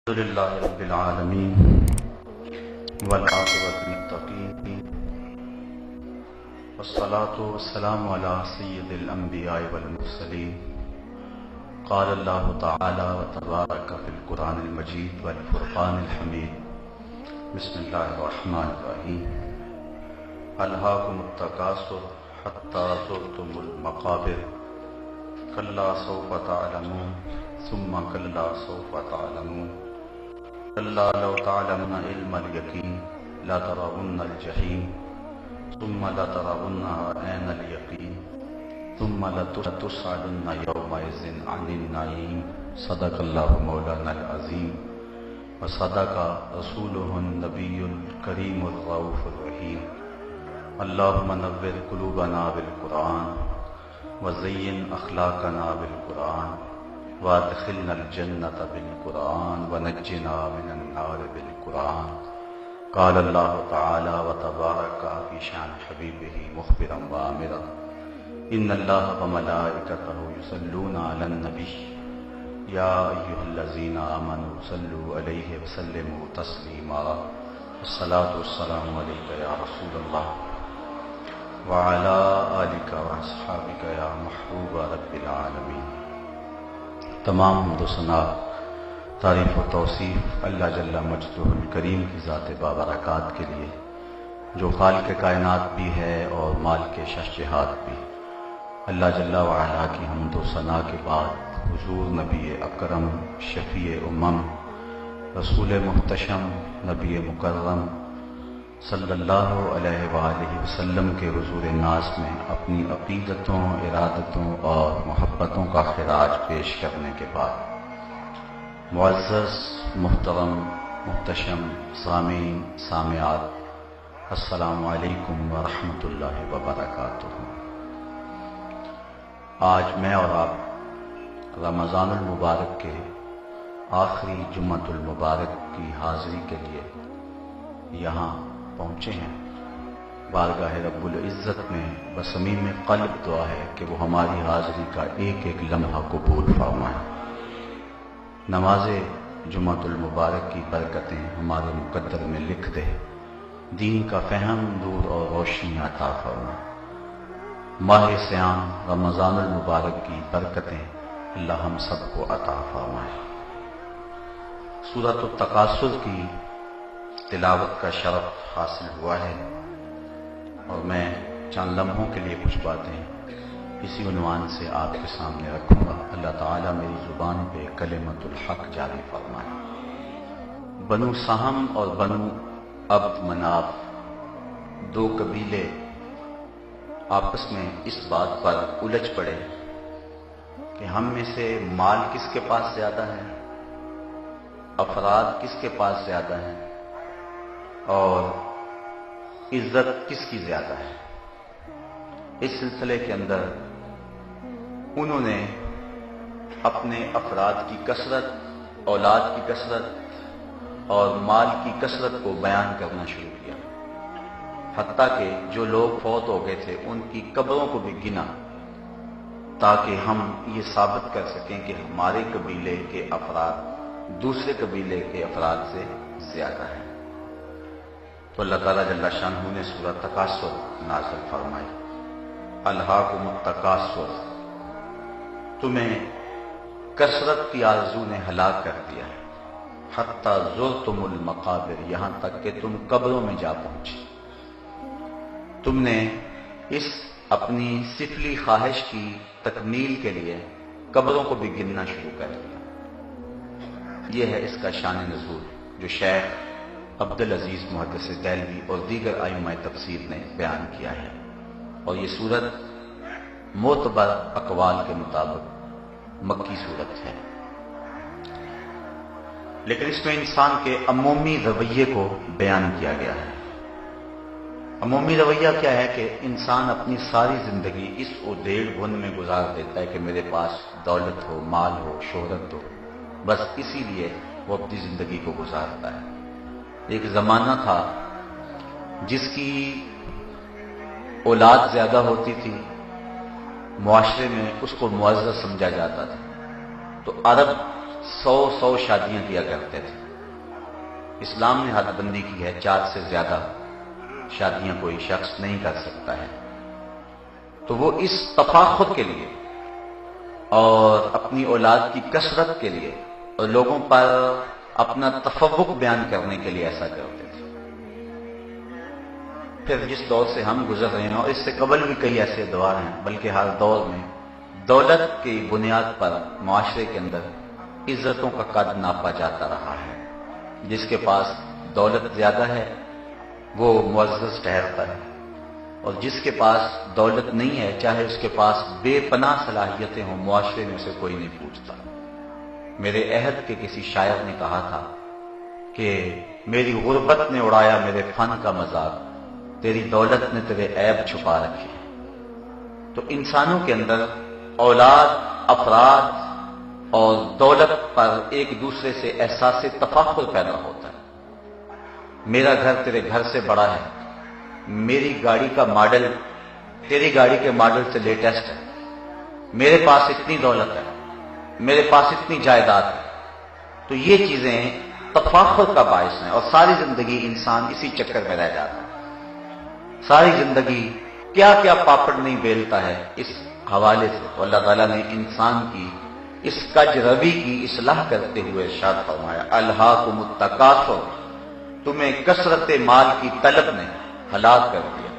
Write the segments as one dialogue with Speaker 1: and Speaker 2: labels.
Speaker 1: الحمد للہ رب العالمین والعاقبۃ للمتقین والصلاة والسلام علی سید الانبیاء والمرسلین قال اللہ تعالی وتبارک فی القرآن المجید والفرقان الحمید بسم اللہ الرحمن الرحیم الہاکم التکاثر حتی زرتم المقابر کلا سوف تعلمون ثم کلا سوف تعلمون کلا لو تعلمون علم الیقین لترون الجحیم ثم لترونها عین الیقین ثم لتسألن یومئذ عن النعیم صدق اللہ مولانا العظیم وصدق رسولہ النبی الکریم الرؤوف الرحیم اللہم نور قلوبنا بالقرآن وزین اخلاقنا بالقرآن وادخلنا الجنة بالقرآن ونجنا من النار بالقرآن قال اللہ تعالی وتبارک فی شان حبیبہ مخبرا وآمرا ان اللہ وملائکتہ یصلون علی النبی یا ایھا الذین آمنوا صلوا علیہ وسلموا تسلیما الصلاۃ والسلام علیک یا رسول اللہ وعلی آلک واصحابک یا محبوب رب العالمین۔ تمام حمد و ثنا، تعریف و توصیف اللہ جل مجدہ الکریم کی ذات بابرکات کے لیے، جو خالق کائنات بھی ہے اور مالک شہجہات بھی۔ اللہ جل وعلا کی حمد و ثنا کے بعد حضور نبی اکرم شفیع امم رسول محتشم نبی مکرم صلی اللہ علیہ وآلہ وسلم کے حضور ناز میں اپنی عقیدتوں، ارادتوں اور محبتوں کا خراج پیش کرنے کے بعد، معزز محترم محتشم سامعین سامعات، السلام علیکم ورحمۃ اللہ وبرکاتہ۔ آج میں اور آپ رمضان المبارک کے آخری جمعۃ المبارک کی حاضری کے لیے یہاں پہنچے ہیں۔ بارگاہ رب العزت میں بصمیم قلب دعا ہے کہ وہ ہماری حاضری کا ایک ایک لمحہ قبول فرمائے۔ نماز جمعۃ المبارک کی برکتیں ہمارے مقدر میں لکھ دے، دین کا فہم، نور اور روشنی عطا فرمائے۔ ماہ صیام رمضان المبارک کی برکتیں اللہ ہم سب کو عطا فرمائے۔ سورۃ التکاثر کی تلاوت کا شرف حاصل ہوا ہے اور میں چند لمحوں کے لیے کچھ باتیں اسی عنوان سے آپ کے سامنے رکھوں گا۔ اللہ تعالیٰ میری زبان پہ کلمۃ الحق جاری فرمائے۔ بنو سہم اور بنو عبد مناف، دو قبیلے آپس میں اس بات پر الجھ پڑے کہ ہم میں سے مال کس کے پاس زیادہ ہے، افراد کس کے پاس زیادہ ہیں اور عزت کس کی زیادہ ہے۔ اس سلسلے کے اندر انہوں نے اپنے افراد کی کثرت، اولاد کی کثرت اور مال کی کثرت کو بیان کرنا شروع کیا، حتیٰ کہ جو لوگ فوت ہو گئے تھے ان کی قبروں کو بھی گنا، تاکہ ہم یہ ثابت کر سکیں کہ ہمارے قبیلے کے افراد دوسرے قبیلے کے افراد سے زیادہ ہیں۔ تو اللہ تعالیٰ جل شانہ نے سورۃ تکاثر نازل فرمائی۔ الہاکم التکاثر، تمہیں کثرت کی آرزو نے ہلاک کر دیا ہے، حتی زرتم المقابر، یہاں تک کہ تم قبروں میں جا پہنچے۔ تم نے اس اپنی سفلی خواہش کی تکمیل کے لیے قبروں کو بھی گننا شروع کر دیا۔ یہ ہے اس کا شان نزول جو شیخ عبدالعزیز محدث دہلوی اور دیگر ائمہ تفسیر نے بیان کیا ہے، اور یہ سورت معتبر اقوال کے مطابق مکی سورت ہے، لیکن اس میں انسان کے عمومی رویے کو بیان کیا گیا ہے۔ عمومی رویہ کیا ہے کہ انسان اپنی ساری زندگی اس ادھیڑ بن میں گزار دیتا ہے کہ میرے پاس دولت ہو، مال ہو، شہرت ہو، بس اسی لیے وہ اپنی زندگی کو گزارتا ہے۔ ایک زمانہ تھا جس کی اولاد زیادہ ہوتی تھی، معاشرے میں اس کو معزز سمجھا جاتا تھا، تو عرب 100 شادیاں کیا کرتے تھے۔ اسلام نے حد بندی کی ہے 4 سے زیادہ شادیاں کوئی شخص نہیں کر سکتا ہے۔ تو وہ اس تفاخر کے لیے اور اپنی اولاد کی کثرت کے لیے اور لوگوں پر اپنا تفوق بیان کرنے کے لیے ایسا کرتے تھے۔ پھر جس دور سے ہم گزر رہے ہیں اور اس سے قبل بھی کئی ایسے دور ہیں، بلکہ ہر دور میں دولت کی بنیاد پر معاشرے کے اندر عزتوں کا قد ناپا جاتا رہا ہے۔ جس کے پاس دولت زیادہ ہے وہ معزز ٹھہرتا ہے، اور جس کے پاس دولت نہیں ہے چاہے اس کے پاس بے پناہ صلاحیتیں ہوں، معاشرے میں اسے کوئی نہیں پوچھتا۔ میرے عہد کے کسی شاعر نے کہا تھا کہ میری غربت نے اڑایا میرے فن کا مذاق، تیری دولت نے تیرے عیب چھپا رکھے۔ تو انسانوں کے اندر اولاد، افراد اور دولت پر ایک دوسرے سے احساس تفاخر پیدا ہوتا ہے۔ میرا گھر تیرے گھر سے بڑا ہے، میری گاڑی کا ماڈل تیری گاڑی کے ماڈل سے لیٹسٹ ہے، میرے پاس اتنی دولت ہے، میرے پاس اتنی جائیداد ہے۔ تو یہ چیزیں تفاخر کا باعث ہیں، اور ساری زندگی انسان اسی چکر میں رہ جاتا ہے۔ ساری زندگی کیا کیا پاپڑ نہیں بیلتا ہے اس حوالے سے۔ تو اللہ تعالیٰ نے انسان کی اس کج روی کی اصلاح کرتے ہوئے ارشاد فرمایا، الہاکم التکاثر، تمہیں کثرت مال کی طلب نے ہلاک کر دیا،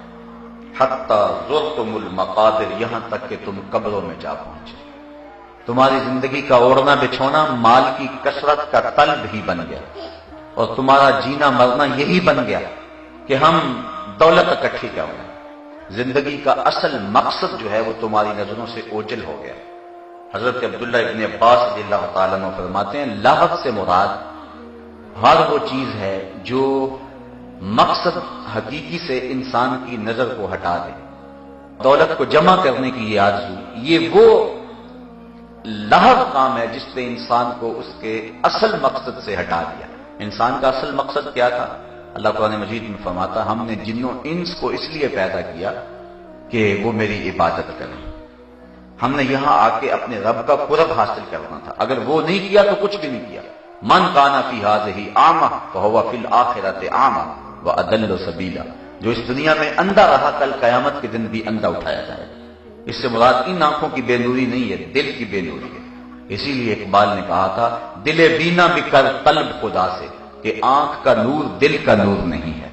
Speaker 1: حتی زرتم المقابر، یہاں تک کہ تم قبروں میں جا پہنچے۔ تمہاری زندگی کا اوڑھنا بچھونا مال کی کثرت کا طلب ہی بن گیا، اور تمہارا جینا مرنا یہی بن گیا کہ ہم دولت اکٹھی کریں۔ زندگی کا اصل مقصد جو ہے وہ تمہاری نظروں سے اوجھل ہو گیا۔ حضرت عبداللہ ابن عباس رضی اللہ تعالیٰ عنہ فرماتے ہیں، لاحق سے مراد ہر وہ چیز ہے جو مقصد حقیقی سے انسان کی نظر کو ہٹا دے۔ دولت کو جمع کرنے کی یہ آرزو، یہ وہ لاحق کام ہے جس نے انسان کو اس کے اصل مقصد سے ہٹا دیا۔ انسان کا اصل مقصد کیا تھا؟ اللہ قرآن مجید میں فرماتا، ہم نے جنوں انس کو اس لیے پیدا کیا کہ وہ میری عبادت کریں۔ ہم نے یہاں آ کے اپنے رب کا قرب حاصل کرنا تھا، اگر وہ نہیں کیا تو کچھ بھی نہیں کیا۔ من کان فی ہذہ اعمی فہو فی الآخرۃ اعمی واضل سبیلا، جو اس دنیا میں اندھا رہا کل قیامت کے دن بھی اندھا اٹھایا جائے گا۔ اس سے مراد ان آنکھوں کی بے نوری نہیں ہے، دل کی بے نوری ہے۔ اسی لیے اقبال نے کہا تھا، دل بینا بھی کر طلب خدا سے، کہ آنکھ کا نور دل کا نور نہیں ہے۔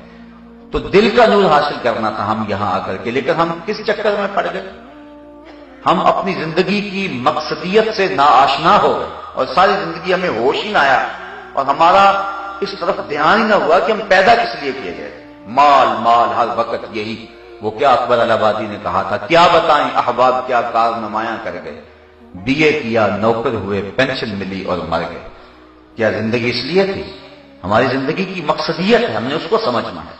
Speaker 1: تو دل کا نور حاصل کرنا تھا ہم یہاں آ کر کے، لیکن ہم کس چکر میں پڑ گئے؟ ہم اپنی زندگی کی مقصدیت سے ناآشنا ہو گئے، اور ساری زندگی ہمیں ہوش ہی نہ آیا، اور ہمارا اس طرف دھیان ہی نہ ہوا کہ ہم پیدا کس لیے کیے گئے۔ مال مال ہر وقت یہی، وہ کیا اکبر الہ آبادی نے کہا تھا، کیا بتائیں احباب کیا کار نمایاں کر گئے، BA کیا نوکر ہوئے پینشن ملی اور مر گئے۔ کیا زندگی اس لیے تھی؟ ہماری زندگی کی مقصدیت ہے، ہم نے اس کو سمجھنا ہے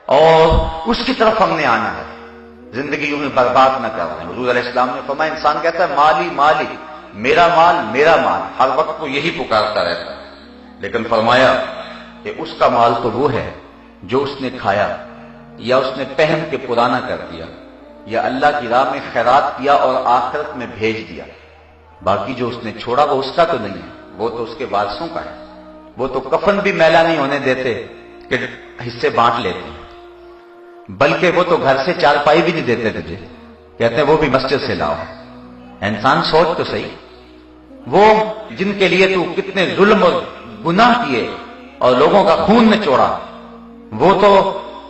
Speaker 1: اور اس کی طرف ہم نے آنا ہے۔ زندگی یوں ہی برباد نہ کر رہے ہیں۔ حضور علیہ السلام نے فرمایا، انسان کہتا ہے مالی مالی، میرا مال میرا مال، ہر وقت وہ یہی پکارتا رہتا ہے، لیکن فرمایا کہ اس کا مال تو وہ ہے جو اس نے کھایا یا اس نے پہن کے پرانا کر دیا یا اللہ کی راہ میں خیرات کیا اور آخرت میں بھیج دیا۔ باقی جو اس نے چھوڑا وہ اس کا تو نہیں ہے، وہ تو اس کے وارثوں کا ہے۔ وہ تو کفن بھی میلا نہیں ہونے دیتے کہ حصے بانٹ لیتے ہیں، بلکہ وہ تو گھر سے چارپائی بھی نہیں دیتے تجھے، کہتے ہیں وہ بھی مسجد سے لاؤ۔ انسان سوچ تو صحیح، وہ جن کے لیے تو کتنے ظلم اور گناہ کیے اور لوگوں کا خون نچوڑا، وہ تو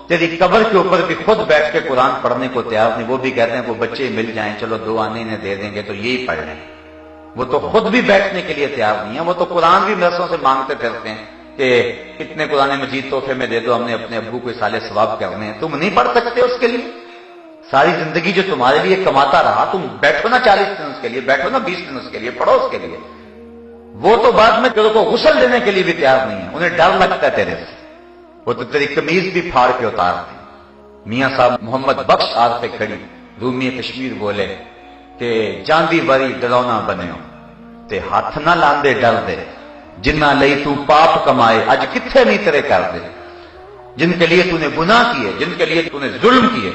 Speaker 1: تیری قبر کے اوپر بھی خود بیٹھ کے قرآن پڑھنے کو تیار نہیں۔ وہ بھی کہتے ہیں وہ بچے مل جائیں، چلو 2 آنے انہیں دے دیں گے تو یہی پڑھ لیں۔ وہ تو خود بھی بیٹھنے کے لیے تیار نہیں ہے، وہ تو قرآن بھی مدرسوں سے مانگتے پھرتے ہیں کہ اتنے قرآن مجید تحفے میں دے دو، ہم نے اپنے ابو کو سالے ثواب کرنے ہیں۔ تم نہیں پڑھ سکتے اس کے لیے؟ ساری زندگی جو تمہارے لیے کماتا رہا، تم بیٹھو نا 40 دن اس کے لیے، بیٹھو نا 20 دن اس کے لیے، پڑھو اس کے لیے۔ وہ تو بعد میں تیرے کو غسل دینے کے لیے بھی تیار نہیں ہے، انہیں ڈر لگتا ہے تیرے سے، وہ تو تیری قمیض بھی پھاڑ کے اتارتے۔ میاں صاحب محمد بخش آج پہ کھڑی رومی کشمیر بولے کہ جاندی بری ڈرونا بنیو تے ہاتھ نہ لاندے ڈر دے، جنہ لئی تو پاپ کمائے اج کتھے نہیں تیرے کر دے۔ جن کے لیے تو نے گناہ کیے، جن کے لیے تو نے ظلم کیے،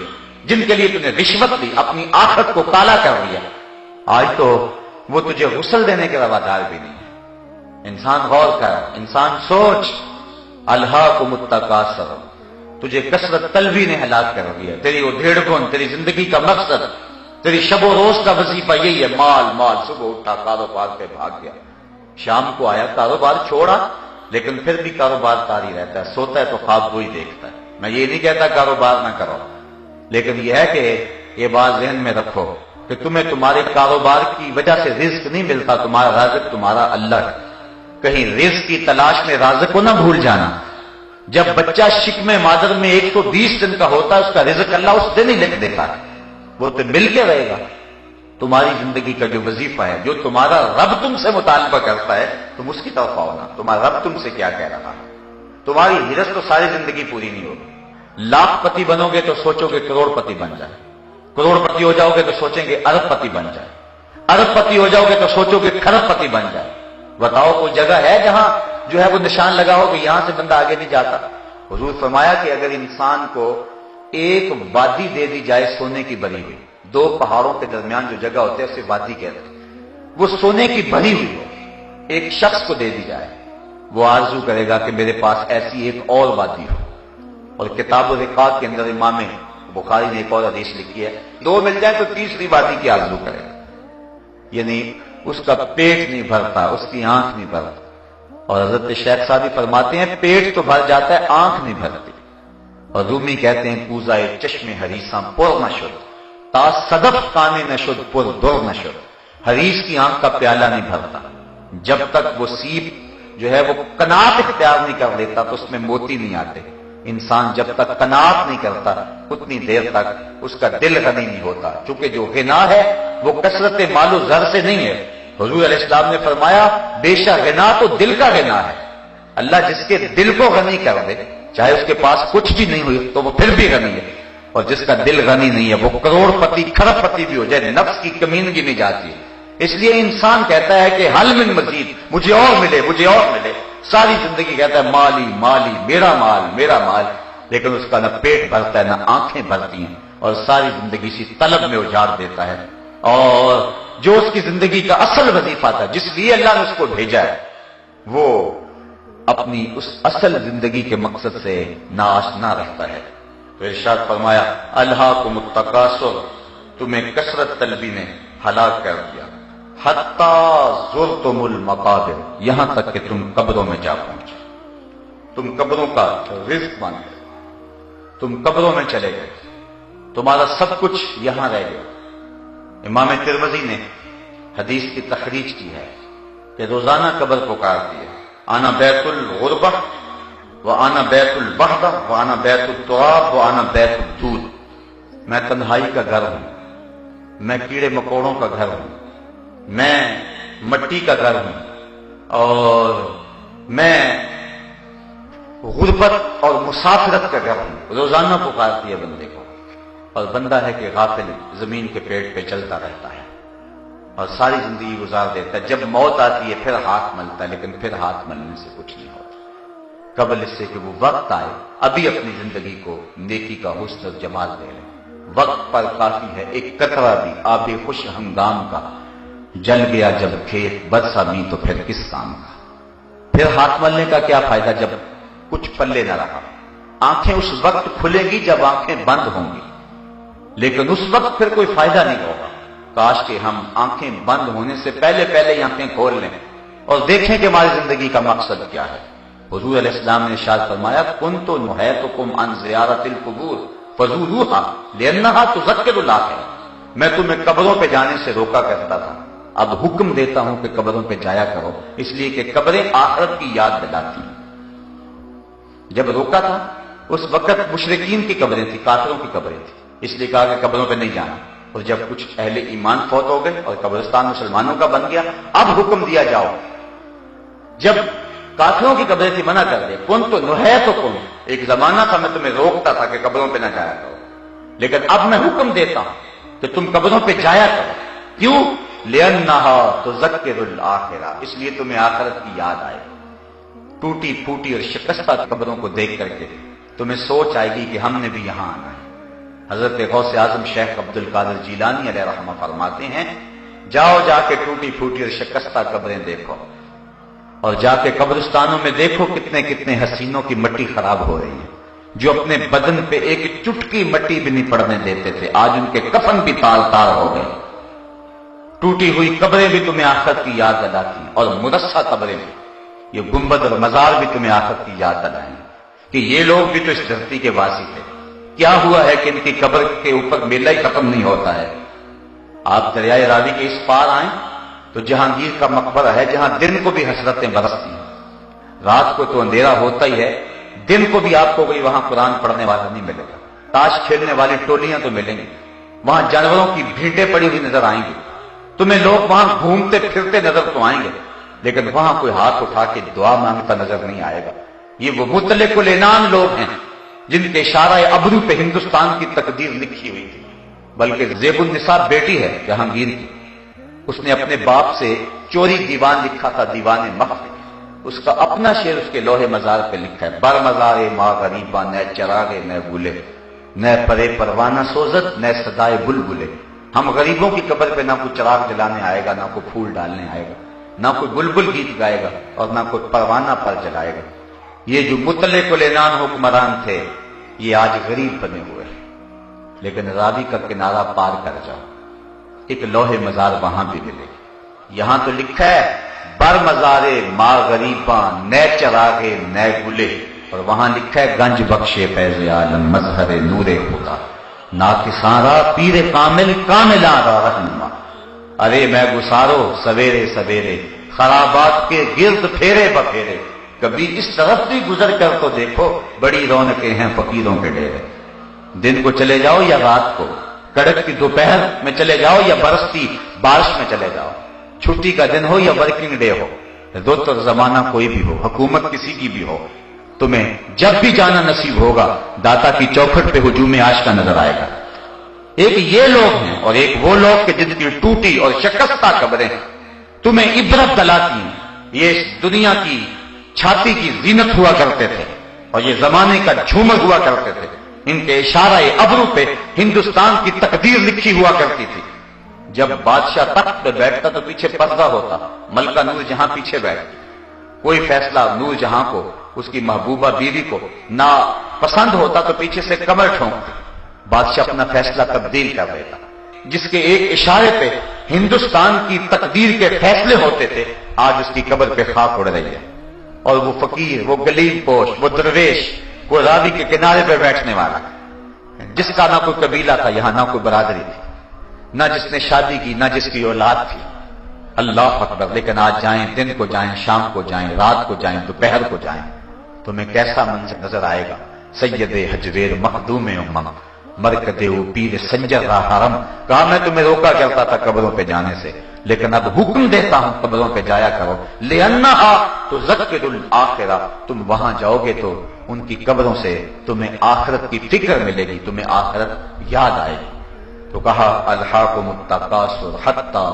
Speaker 1: جن کے لیے تو نے رشوت لی، اپنی آخرت کو کالا کر لیا، آج تو وہ تجھے غسل دینے کے روادار بھی نہیں ہے۔ انسان غور کر، انسان سوچ، الہاکم التکاثر، تجھے کثرت طلبی نے ہلاک کر دیا. تیری وہ بھیڑ کون، تیری زندگی کا مقصد، تیری شب و روز کا وظیفہ یہی ہے، مال مال. صبح اٹھا کاروبار پہ بھاگ گیا، شام کو آیا کاروبار چھوڑا، لیکن پھر بھی کاروبار جاری رہتا ہے. سوتا ہے تو خواب وہی دیکھتا ہے. میں یہ نہیں کہتا کاروبار نہ کرو، لیکن یہ ہے کہ یہ بات ذہن میں رکھو کہ تمہیں تمہارے کاروبار کی وجہ سے رزق نہیں ملتا، تمہارا رازق تمہارا اللہ ہے. کہیں رزق کی تلاش میں رازق کو نہ بھول جانا. جب بچہ شکم مادر میں 120 دن کا ہوتا ہے، اس کا رزق اللہ اس دن ہی لکھ دیتا ہے، وہ تو مل کے رہے گا. تمہاری زندگی کا جو وظیفہ ہے، جو تمہارا رب تم سے مطالبہ کرتا ہے، تم اس کی طرف آؤ نا. تمہارا رب تم سے کیا کہہ رہا ہے؟ تمہاری ہرس تو ساری زندگی پوری نہیں ہوگی. لاکھ پتی بنو گے تو سوچو گے کروڑ پتی بن جائے، کروڑ پتی ہو جاؤ گے تو سوچیں گے ارب پتی بن جائے، ارب پتی ہو جاؤ گے تو سوچو گے کھرب پتی بن جائے. بتاؤ کوئی جگہ ہے جہاں جو ہے وہ نشان لگا ہو کہ یہاں سے بندہ آگے نہیں جاتا؟ حضور فرمایا کہ اگر انسان کو ایک وادی دے دی جائے سونے کی بھری ہوئی، دو پہاڑوں کے درمیان جو جگہ ہوتی ہے اسے وادی کہتے ہیں، وہ سونے کی بھری ہوئی ہو، ایک شخص کو دے دی جائے، وہ آرزو کرے گا کہ میرے پاس ایسی ایک اور وادی ہو. اور کتاب الرقاق کے اندر امام بخاری نے ایک اور حدیث لکھی ہے، دو مل جائیں تو تیسری وادی کی آرزو کرے گا. یعنی اس کا پیٹ نہیں بھرتا، اس کی آنکھ نہیں بھرتا. اور حضرت شیخ صاحب فرماتے ہیں پیٹ تو بھر جاتا ہے، آنکھ نہیں بھرتی. اور رومی کہتے ہیں پوزائے چشم حریصاں پر نہ شد، تا صدف کانے نہ شد پر در نہ شد. حریص کی آنکھ کا پیالہ نہیں بھرتا جب تک وہ سیپ جو ہے وہ قناعت اختیار نہیں کر لیتا تو اس میں موتی نہیں آتے. انسان جب تک قناعت نہیں کرتا اتنی دیر تک اس کا دل غنی نہیں ہوتا، چونکہ جو غنا ہے وہ کثرت مال و زر سے نہیں ہے. حضور علیہ السلام نے فرمایا بے شک غنا تو دل کا غنا ہے. اللہ جس کے دل کو غنی کر دے، چاہے اس کے پاس کچھ بھی نہیں ہوئی تو وہ پھر بھی غنی ہے. اور جس کا دل غنی نہیں ہے وہ کروڑ پتی کھرب پتی بھی ہو جائے، نفس کی کمینگی نہیں جاتی. اس لیے انسان کہتا ہے کہ حل من مزید، مجھے اور ملے مجھے اور ملے. ساری زندگی کہتا ہے مالی مالی، میرا مال میرا مال، لیکن اس کا نہ پیٹ بھرتا ہے نہ آنکھیں بھرتی ہیں، اور ساری زندگی اسی طلب میں اجاڑ دیتا ہے. اور جو اس کی زندگی کا اصل وظیفہ تھا، جس لیے اللہ نے اس کو بھیجا ہے، وہ اپنی اس اصل زندگی کے مقصد سے ناآشنا رہتا ہے. تو ارشاد فرمایا الہاکم التکاثر، تمہیں کثرت طلبی نے ہلاک کر دیا. حتی زرتم المقابر، یہاں تک کہ تم قبروں میں جا پہنچے. تم قبروں کا رزق بن گئے، تم قبروں میں چلے گئے، تمہارا سب کچھ یہاں رہ گیا. امام ترمذی نے حدیث کی تخریج کی ہے کہ روزانہ قبر پکارتی ہے، انا بیت الغربہ وانا بیت الوحدہ وانا بیت التراب وانا بیت الدود. میں تنہائی کا گھر ہوں، میں کیڑے مکوڑوں کا گھر ہوں، میں مٹی کا گھر ہوں، اور میں غربت اور مسافرت کا گھر ہوں. روزانہ پکارتی ہے بندے کو، اور بندہ ہے کہ غافل زمین کے پیٹ پہ چلتا رہتا ہے اور ساری زندگی گزار دیتا ہے. جب موت آتی ہے پھر ہاتھ ملتا ہے، لیکن پھر ہاتھ ملنے سے کچھ نہیں ہوتا. قبل اس سے کہ وہ وقت آئے ابھی اپنی زندگی کو نیکی کا حسن اور جمال دے لیں. وقت پر کافی ہے، ایک قطرہ بھی آب خوش ہنگام کا جل گیا جب کھیت برسا تو پھر کس کام کا. پھر ہاتھ ملنے کا کیا فائدہ جب کچھ پلے نہ رہا. آنکھیں اس وقت کھلیں گی جب آنکھیں بند ہوں گی، لیکن اس وقت پھر کوئی فائدہ نہیں ہوگا. کاش کہ ہم آنکھیں بند ہونے سے پہلے پہلے ہی آنکھیں کھول لیں اور دیکھیں کہ ہماری زندگی کا مقصد کیا ہے. حضور علیہ السلام نے ارشاد فرمایا کنت نہیتکم عن زیارت القبور فزوروها لانها تذکر الاخرہ. میں تمہیں قبروں پہ جانے سے روکا کرتا تھا، اب حکم دیتا ہوں کہ قبروں پہ جایا کرو، اس لیے کہ قبریں آخرت کی یاد دلاتی ہیں. جب روکا تھا اس وقت مشرکین کی قبریں تھیں، کافروں کی قبریں تھیں، اس لیے کہا کہ قبروں پہ نہیں جانا. اور جب کچھ اہل ایمان فوت ہو گئے اور قبرستان مسلمانوں کا بن گیا، اب حکم دیا جاؤ. جب کافروں کی قبریں تھی منع کر دے. کنت نہیتکم، ایک زمانہ تھا میں تمہیں روکتا تھا کہ قبروں پہ نہ جایا کرو، لیکن اب میں حکم دیتا ہوں کہ تم قبروں پہ جایا کرو. کیوں؟ لأنہا تذکر الآخرہ، اس لیے تمہیں آخرت کی یاد آئے. ٹوٹی پھوٹی اور شکستہ قبروں کو دیکھ کر کے تمہیں سوچ آئے گی کہ ہم نے بھی یہاں آنا ہے. حضرت غوث اعظم شیخ عبد القادر جیلانی علیہ رحمہ فرماتے ہیں جاؤ جا کے ٹوٹی پھوٹی اور شکستہ قبریں دیکھو، اور جا کے قبرستانوں میں دیکھو کتنے کتنے حسینوں کی مٹی خراب ہو رہی ہے، جو اپنے بدن پہ ایک چٹکی مٹی بھی نہیں پڑنے دیتے تھے، آج ان کے کفن بھی تار تار ہو گئے۔ ٹوٹی ہوئی قبریں بھی تمہیں آخرت کی یاد دلاتی، اور مرصع قبریں بھی، یہ گنبد اور مزار بھی تمہیں آخرت کی یاد دلائیں کہ یہ لوگ بھی تو اس دھرتی کے واسی تھے۔ کیا ہوا ہے کہ ان کی قبر کے اوپر میلہ ہی ختم نہیں ہوتا ہے؟ آپ دریائے راوی کے اس پار آئیں تو جہانگیر کا مقبرہ ہے، جہاں دن کو بھی حسرتیں برستی ہیں، رات کو تو اندھیرا ہوتا ہی ہے، دن کو بھی آپ کو کوئی وہاں قرآن پڑھنے والا نہیں ملے گا، تاش کھیلنے والی ٹولیاں تو ملیں گی، وہاں جانوروں کی بھیڑیں پڑی ہوئی نظر آئیں گی، تمہیں لوگ وہاں گھومتے پھرتے نظر تو آئیں گے، لیکن وہاں کوئی ہاتھ اٹھا کے دعا مانگتا نظر نہیں آئے گا۔ یہ وہ مطلق العنان لوگ ہیں جن کے اشارہ ابرو پہ ہندوستان کی تقدیر لکھی ہوئی تھی، بلکہ زیب النساء بیٹی ہے جہانگیر کی، اس نے اپنے باپ سے چوری دیوان لکھا تھا، دیوان مخفی، اس کا اپنا شعر اس کے لوہے مزار پہ لکھا ہے، بر مزار ماں غریباں نہ چراغے نہ گلے، نہ پرے پروانہ سوزت نہ صدائے بلبلے۔ ہم غریبوں کی قبر پہ نہ کوئی چراغ جلانے آئے گا، نہ کوئی پھول ڈالنے آئے گا، نہ کوئی بلبل گیت گائے گا، اور نہ کوئی پروانہ پر جلائے گا۔ یہ جو مطلق العنان حکمران تھے یہ آج غریب بنے ہوئے ہیں، لیکن راوی کا کنارہ پار کر جاؤ، ایک لوہے مزار وہاں بھی ملے گی۔ یہاں تو لکھا ہے بر مزارے ماں غریباں نئے چراغے نئے گلے، اور وہاں لکھا ہے گنج بخشے فیض عالم مظہر نور خدا، ناکساں پیر کامل کاملاں را رہنما۔ ارے میں گسارو سویرے سویرے خرابات کے گرد پھیرے بپھیرے، کبھی اس طرف بھی گزر کر تو دیکھو، بڑی رونقیں ہیں فقیروں کے ڈیرے۔ دن کو چلے جاؤ یا رات کو، کڑکتی دوپہر میں چلے جاؤ یا برستی بارش میں چلے جاؤ، چھٹی کا دن ہو یا ورکنگ ڈے ہو، رت اور زمانہ کوئی بھی ہو، حکومت کسی کی بھی ہو، تمہیں جب بھی جانا نصیب ہوگا داتا کی چوکھٹ پہ ہجوم عاشقہ نظر آئے گا۔ ایک یہ لوگ ہیں اور ایک وہ لوگ کہ جن کی ٹوٹی اور شکستہ قبریں تمہیں عبرت دلاتی ہیں۔ یہ اس دنیا کی چھاتی کی زینت ہوا کرتے تھے اور یہ زمانے کا جھومر ہوا کرتے تھے، ان کے اشارہ ابرو پہ ہندوستان کی تقدیر لکھی ہوا کرتی تھی۔ جب بادشاہ تخت پہ بیٹھتا تو پیچھے پردہ ہوتا، ملکہ نور جہاں پیچھے بیٹھتی، کوئی فیصلہ نور جہاں کو اس کی محبوبہ بیوی کو نہ پسند ہوتا تو پیچھے سے کمر ٹھونکتی، بادشاہ اپنا فیصلہ تبدیل کر دیتا۔ جس کے ایک اشارے پہ ہندوستان کی تقدیر کے فیصلے ہوتے تھے، آج اس کی قبر پہ خاک اڑ رہی ہے، اور وہ فقیر، وہ گلیل پوش، وہ درویش، وہ راوی کے کنارے پہ بیٹھنے والا جس کا نہ کوئی قبیلہ تھا، یہاں نہ کوئی برادری تھی، نہ جس نے شادی کی، نہ جس کی اولاد تھی، اللہ اکبر، لیکن آج جائیں، دن کو جائیں، شام کو جائیں، رات کو جائیں، دوپہر کو جائیں، تمہیں کیسا منظر نظر آئے گا؟ سید حجویر مخدوم امم مرکدے و پیر سنجر را حرم۔ کہا میں تمہیں روکا کرتا تھا قبروں پہ جانے سے، لیکن اب حکم دیتا ہوں قبروں پہ جایا کرو، لِأَنَّهَا تُذَكِّرُ الْآخِرَةَ، تم وہاں جاؤ گے تو ان کی قبروں سے تمہیں آخرت کی فکر ملے گی، تمہیں آخرت یاد آئے گی۔ تو کہا الحاکم التکاثر حتی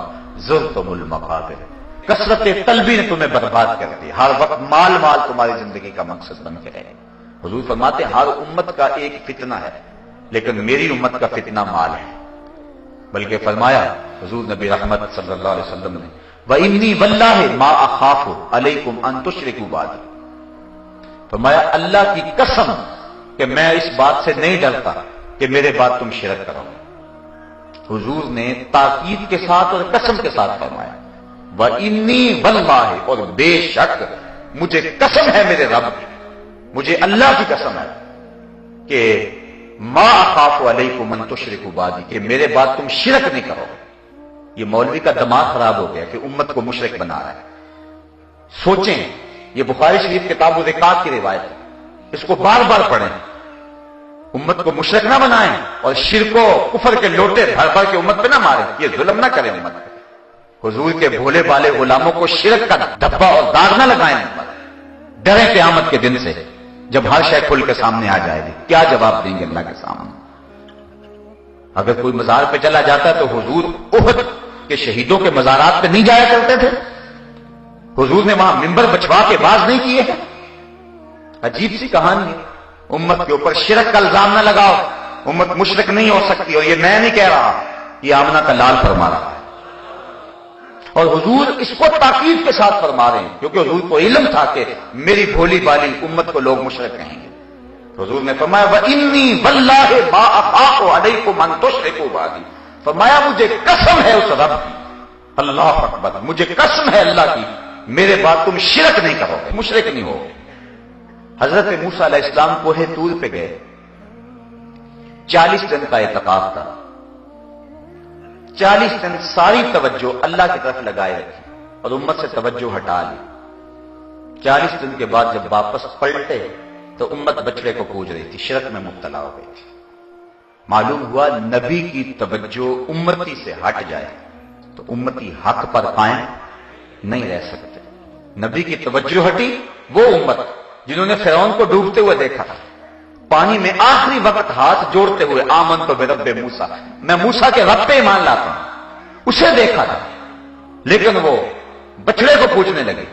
Speaker 1: زرتم المقابر، کثرت طلبی نے تمہیں برباد کر دی، ہر وقت مال مال تمہاری زندگی کا مقصد بن کے رہے۔ حضور فرماتے ہیں ہر امت کا ایک فتنہ ہے، لیکن میری امت کا فتنہ مال ہے۔ بلکہ فرمایا حضور نبی رحمت صلی اللہ علیہ وسلم نے وَإِنِّي وَاللَّهِ مَا أَخَافُ عَلَيْكُمْ أَن تُشْرِكُوا بَعْدِي، فرمایا اللہ کی قسم کہ میں اس بات سے نہیں ڈرتا کہ میرے بعد تم شرک کرو۔ حضور نے تاکید کے ساتھ اور قسم کے ساتھ فرمایا وَإِنِّي وَاللَّهِ، اور بے شک مجھے قسم ہے میرے رب کی، مجھے اللہ کی قسم ہے کہ ما اخاف علیکم ان تشرکوا بعدی، کہ میرے بعد تم شرک نہیں کرو۔ یہ مولوی کا دماغ خراب ہو گیا کہ امت کو مشرک بنا رہا ہے۔ سوچیں، یہ بخاری شریف کتاب الرقاق کی روایت ہے، اس کو بار بار پڑھیں، امت کو مشرک نہ بنائیں اور شرک و کفر کے لوٹے بھر بھر کے امت پہ نہ ماریں، یہ ظلم نہ کریں امت پہ۔ حضور کے بھولے بالے غلاموں کو شرک کا دھبا اور داغ نہ لگائیں امت، ڈریں قیامت کے دن سے جب ہر شے کھل کے سامنے آ جائے گی، کیا جواب دیں گے اللہ کے سامنے؟ اگر کوئی مزار پہ چلا جاتا ہے تو حضور احد کے شہیدوں کے مزارات پہ نہیں جایا کرتے تھے؟ حضور نے وہاں ممبر بچھوا کے باز نہیں کیے ہیں؟ عجیب سی کہانی ہے۔ امت کے اوپر شرک کا الزام نہ لگاؤ، امت مشرک نہیں ہو سکتی، اور یہ میں نہیں کہہ رہا، یہ آمنہ کا لال فرما رہا ہے۔ اور حضور اس کو تاکید کے ساتھ فرما رہے ہیں کیونکہ حضور کو علم تھا کہ میری بھولی بالی امت کو لوگ مشرک کہیں گے. حضور نے فرمایا وَإِنِّي وَاللَّهِ مَا أَخَافُ عَلَيْكُمْ أَن تُشْرِكُوا بِي، فرمایا مجھے قسم ہے اس رب کی، اللہ اکبر، مجھے قسم ہے اللہ کی، میرے بعد تم شرک نہیں کرو گے، مشرک نہیں ہوگے. حضرت موسیٰ علیہ السلام کوہ طور پہ گئے، 40 دن کا اعتکاف تھا. 40 دن ساری توجہ اللہ کی طرف لگائے رکھی اور امت سے توجہ ہٹا لی. 40 دن کے بعد جب واپس پلٹے تو امت بچڑے کو پوج رہی تھی، شرک میں مبتلا ہو گئی تھی. معلوم ہوا نبی کی توجہ امتی سے ہٹ جائے تو امتی حق پر قائم نہیں رہ سکتے. نبی کی توجہ ہٹی، وہ امت جنہوں نے فرعون کو ڈوبتے ہوئے دیکھا تھا، پانی میں آخری وقت ہاتھ جوڑتے ہوئے آمنت برب موسیٰ، میں موسیٰ کے رب پہ ایمان لاتا ہوں، اسے دیکھا تھا، لیکن وہ بچڑے کو پوجنے لگے.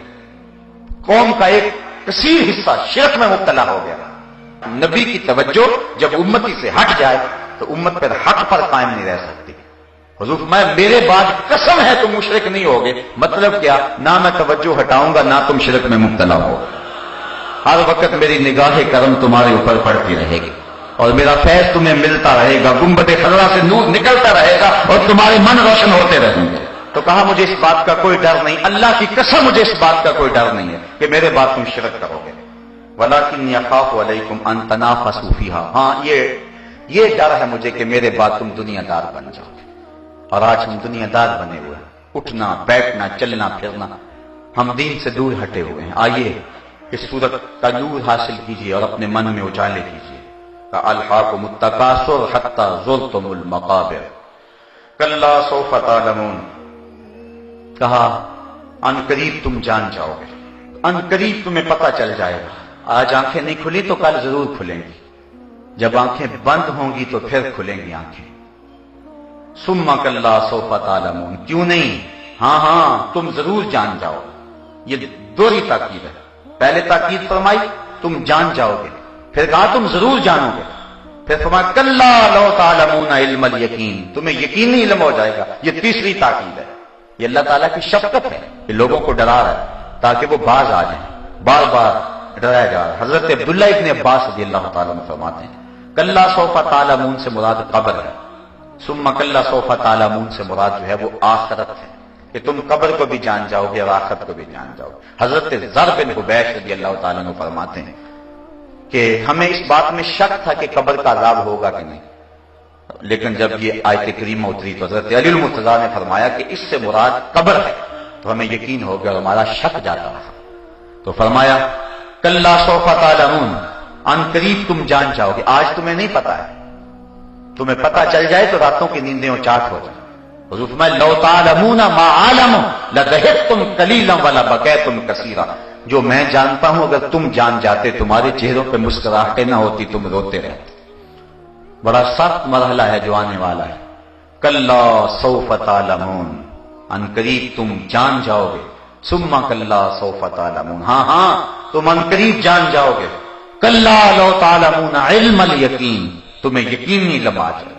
Speaker 1: قوم کا ایک کثیر حصہ شرک میں مبتلا ہو گیا. نبی کی توجہ جب امتی سے ہٹ جائے تو امت پر حق پر قائم نہیں رہ سکتی. حضور میں میرے بعد قسم ہے تم مشرک نہیں ہوگے. مطلب کیا؟ نہ میں توجہ ہٹاؤں گا نہ تم شرک میں مبتلا ہو. ہر وقت میری نگاہ کرم تمہارے اوپر پڑتی رہے گی اور میرا فیض تمہیں ملتا رہے گا، گنبد خضرا سے نور نکلتا رہے گا اور تمہارے من روشن ہوتے رہیں گے. تو کہا مجھے اس بات کا کوئی ڈر نہیں، اللہ کی قسم مجھے اس بات کا کوئی ڈر نہیں ہے کہ میرے بعد تم شرک کرو گے. وَلَٰكِنِّي أَخَافُ عَلَيْكُمْ أَن تَنَافَسُوا فِيهَا، ہاں یہ ڈر ہے مجھے کہ میرے بعد تم دنیا دار بن جاؤ گے. اور آج ہم دنیا دار بنے ہوئے ہیں، اٹھنا بیٹھنا چلنا پھرنا، ہم دین سے دور ہٹے ہوئے ہیں. آئیے اس صورت کا نور حاصل کیجیے اور اپنے من میں اجالے کیجیے. أَلْهَاكُمُ التَّكَاثُرُ حَتَّىٰ زُرْتُمُ الْمَقَابِرَ كَلَّا سَوْفَ تَعْلَمُونَ، کہا ان قریب تم جان جاؤ گے، ان قریب تمہیں پتہ چل جائے گا. آج آنکھیں نہیں کھلی تو کل ضرور کھلیں گی، جب آنکھیں بند ہوں گی تو پھر کھلیں گی آنکھیں. ثم کلا سوف تعلمون، کیوں نہیں، ہاں تم ضرور جان جاؤ. یہ دوہری تاکید ہے. پہلے تاکید فرمائی تم جان جاؤ گے، پھر کہا تم ضرور جانو گے، پھر فرمایا کلا لو تعلمون علم الیقین، تمہیں یقینی علم ہو جائے گا. یہ تیسری تاکید ہے. یہ اللہ تعالیٰ کی شفقت ہے کہ لوگوں کو ڈرا رہا ہے تاکہ وہ باز آ جائیں. بار بار ڈرایا جا رہا ہے. حضرت عبداللہ ابن عباس رضی اللہ تعالیٰ عنہ فرماتے ہیں کلا سوف تعلمون سے مراد قبر ہے، ثم کلا سوف تعلمون سے مراد جو ہے وہ آخرت ہے کہ تم قبر کو بھی جان جاؤ گے اور آخرت کو بھی جان جاؤ گے. حضرت ذر بن حبیش رضی اللہ تعالیٰ عنہ فرماتے ہیں کہ ہمیں اس بات میں شک تھا کہ قبر کا عذاب ہوگا کہ نہیں، لیکن جب یہ آیت کریمہ اتری تو حضرت علی المرتضیٰ نے فرمایا کہ اس سے مراد قبر ہے، تو ہمیں یقین ہو گیا اور ہمارا شک جاتا رہا. تو فرمایا کلا سوف تعلمون، ان قریب تم جان جاؤ گے. آج تمہیں نہیں پتا ہے، تمہیں پتا چل جائے تو راتوں کی نیندیں اچاٹ ہو جائیں. حضور فرمایا لو تعلمون ما اعلم لذهبتم قليلا ولبكيتم كثيرا، جو میں جانتا ہوں اگر تم جان جاتے تمہارے چہروں پہ مسکراہٹیں نہ ہوتی، تم روتے رہتے. بڑا سخت مرحلہ ہے جو آنے والا ہے. کلا سوف تعلمون، ان قریب تم جان جاؤ گے. ثم کلا سوف تعلمون، ہاں تم ان قریب جان جاؤ گے. کلا لو تعلمون علم الیقین، تمہیں یقینی علم آ جائے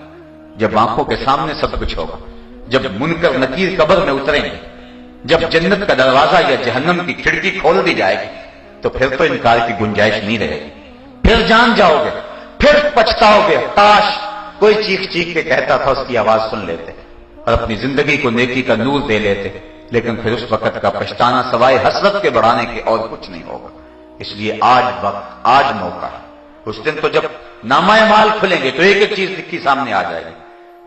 Speaker 1: جب آنکھوں کے سامنے سب کچھ ہوگا، جب منکر نکیر قبر میں اتریں گے، جب جنت کا دروازہ یا جہنم کی کھڑکی کھول دی جائے گی تو پھر تو انکار کی گنجائش نہیں رہے گی. پھر جان جاؤ گے، پھر پچھتاؤ گے. کاش کوئی چیخ کے کہتا تھا اس کی آواز سن لیتے اور اپنی زندگی کو نیکی کا نور دے لیتے، لیکن پھر اس وقت کا پچھتانا سوائے حسرت کے بڑھانے کے اور کچھ نہیں ہوگا. اس لیے آج وقت، آج موقع ہے. اس دن تو جب نامہ اعمال کھلیں گے تو ایک ایک چیز لکھی سامنے آ جائے گی.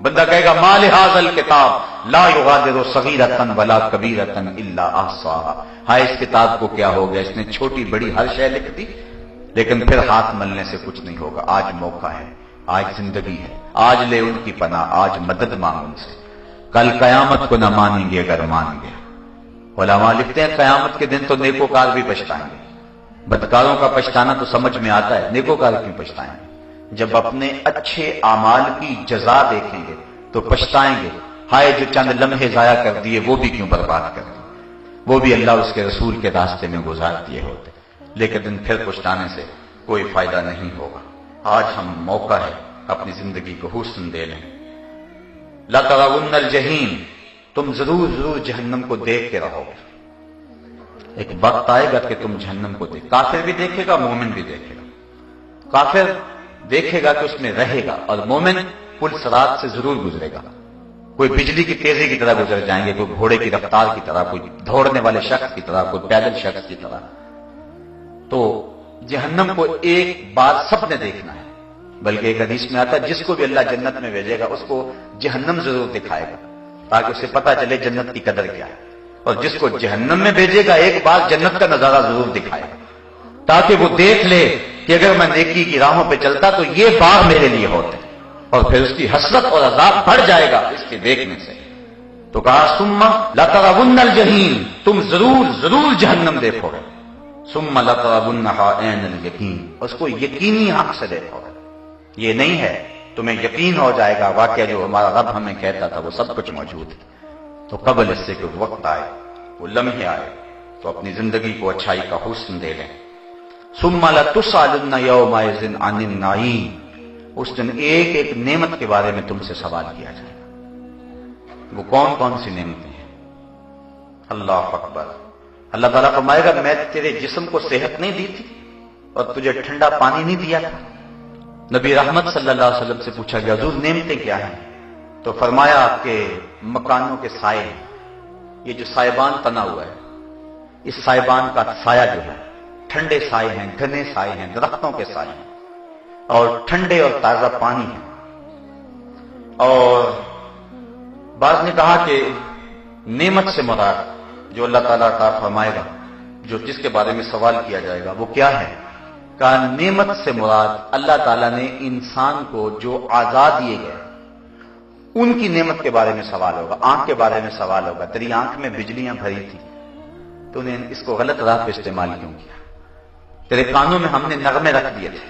Speaker 1: بندہ کہے گا ما لہذا الکتاب لا یغادر صغیرۃ ولا کبیرۃ الا احصاها، ہائے اس کتاب کو کیا ہو گیا، اس نے چھوٹی بڑی ہر شے لکھ دی، لیکن پھر ہاتھ ملنے سے کچھ نہیں ہوگا. آج موقع ہے، آج زندگی ہے، آج لے ان کی پناہ، آج مدد مانگ ان سے. کل قیامت کو نہ مانیں گے اگر مان گے. علماء لکھتے ہیں قیامت کے دن تو نیکوکار بھی پچھتائیں گے. بدکاروں کا پچھتانا تو سمجھ میں آتا ہے، نیکوکار کیوں پچھتائیں گے؟ جب اپنے اچھے اعمال کی جزا دیکھیں گے تو پچھتائیں گے، ہائے جو چند لمحے ضائع کر دیے وہ بھی کیوں برباد کر دیے، وہ بھی اللہ اس کے رسول کے راستے میں گزار دیے ہوتے. لیکن پھر پچھتانے سے کوئی فائدہ نہیں ہوگا. آج ہم موقع ہے اپنی زندگی کو حسن دے لیں. لَتَرَوُنَّ الْجَحِيمَ، تم ضرور ضرور جہنم کو دیکھ کے رہو گے. ایک وقت آئے گا کہ تم جہنم کو دیکھ، کافر بھی دیکھے گا، مومن بھی دیکھے گا. کافر دیکھے گا کہ اس میں رہے گا، اور مومن پل صراط سے ضرور گزرے گا. کوئی بجلی کی تیزی کی طرح گزر جائیں گے، کوئی گھوڑے کی رفتار کی طرح، کوئی دوڑنے والے شخص کی طرح، کوئی پیدل شخص کی طرح. تو جہنم کو ایک بار سب نے دیکھنا ہے. بلکہ ایک حدیث میں آتا ہے جس کو بھی اللہ جنت میں بھیجے گا اس کو جہنم ضرور دکھائے گا تاکہ اسے پتا چلے جنت کی قدر کیا ہے. اور جس کو جہنم میں بھیجے گا ایک بار جنت کا نظارہ ضرور دکھائے گا تاکہ وہ دیکھ لے کہ اگر میں نیکی کی راہوں پہ چلتا تو یہ باغ میرے لیے ہوتے. اور پھر اس کی حسرت اور عذاب بڑھ جائے گا اس کے دیکھنے سے. تو کہا ثم لترون الجحیم، تم ضرور ضرور جہنم دیکھو گے. ثم لترونها عین الیقین، اس کو یقینی آنکھ سے دیکھو گے. یہ نہیں ہے تمہیں یقین ہو جائے گا واقعہ جو ہمارا رب ہمیں کہتا تھا وہ سب کچھ موجود ہے. تو قبل اس سے کہ وقت آئے، وہ لمحے آئے، تو اپنی زندگی کو اچھائی کا حسن دے لیں. ثم لتسألن یومئذ عن النعیم، اس دن ایک ایک نعمت کے بارے میں تم سے سوال کیا جائے گا. وہ کون کون سی نعمتیں ہیں؟ اللہ اکبر. اللہ تعالیٰ فرمائے گا میں تیرے جسم کو صحت نہیں دی تھی اور تجھے ٹھنڈا پانی نہیں دیا تھا. نبی رحمت صلی اللہ علیہ وسلم سے پوچھا گیا حضور نعمتیں کیا ہیں؟ تو فرمایا کہ مکانوں کے سائے، یہ جو سائبان تنا ہوا ہے، اس سائبان کا سایہ جو ہے ٹھنڈے سائے ہیں، گھنے سائے ہیں، درختوں کے سائے ہیں، اور ٹھنڈے اور تازہ پانی ہے. اور بعض نے کہا کہ نعمت سے مراد جو اللہ تعالیٰ عطا فرمائے گا، جو جس کے بارے میں سوال کیا جائے گا وہ کیا ہے؟ کہا نعمت سے مراد اللہ تعالیٰ نے انسان کو جو اعضاء دیے گئے ان کی نعمت کے بارے میں سوال ہوگا. آنکھ کے بارے میں سوال ہوگا، تیری آنکھ میں بجلیاں بھری تھی تو نے اس کو غلط راہ پہ استعمال کیوں کیا؟ تیرے کانوں میں ہم نے نغمے رکھ دیے تھے،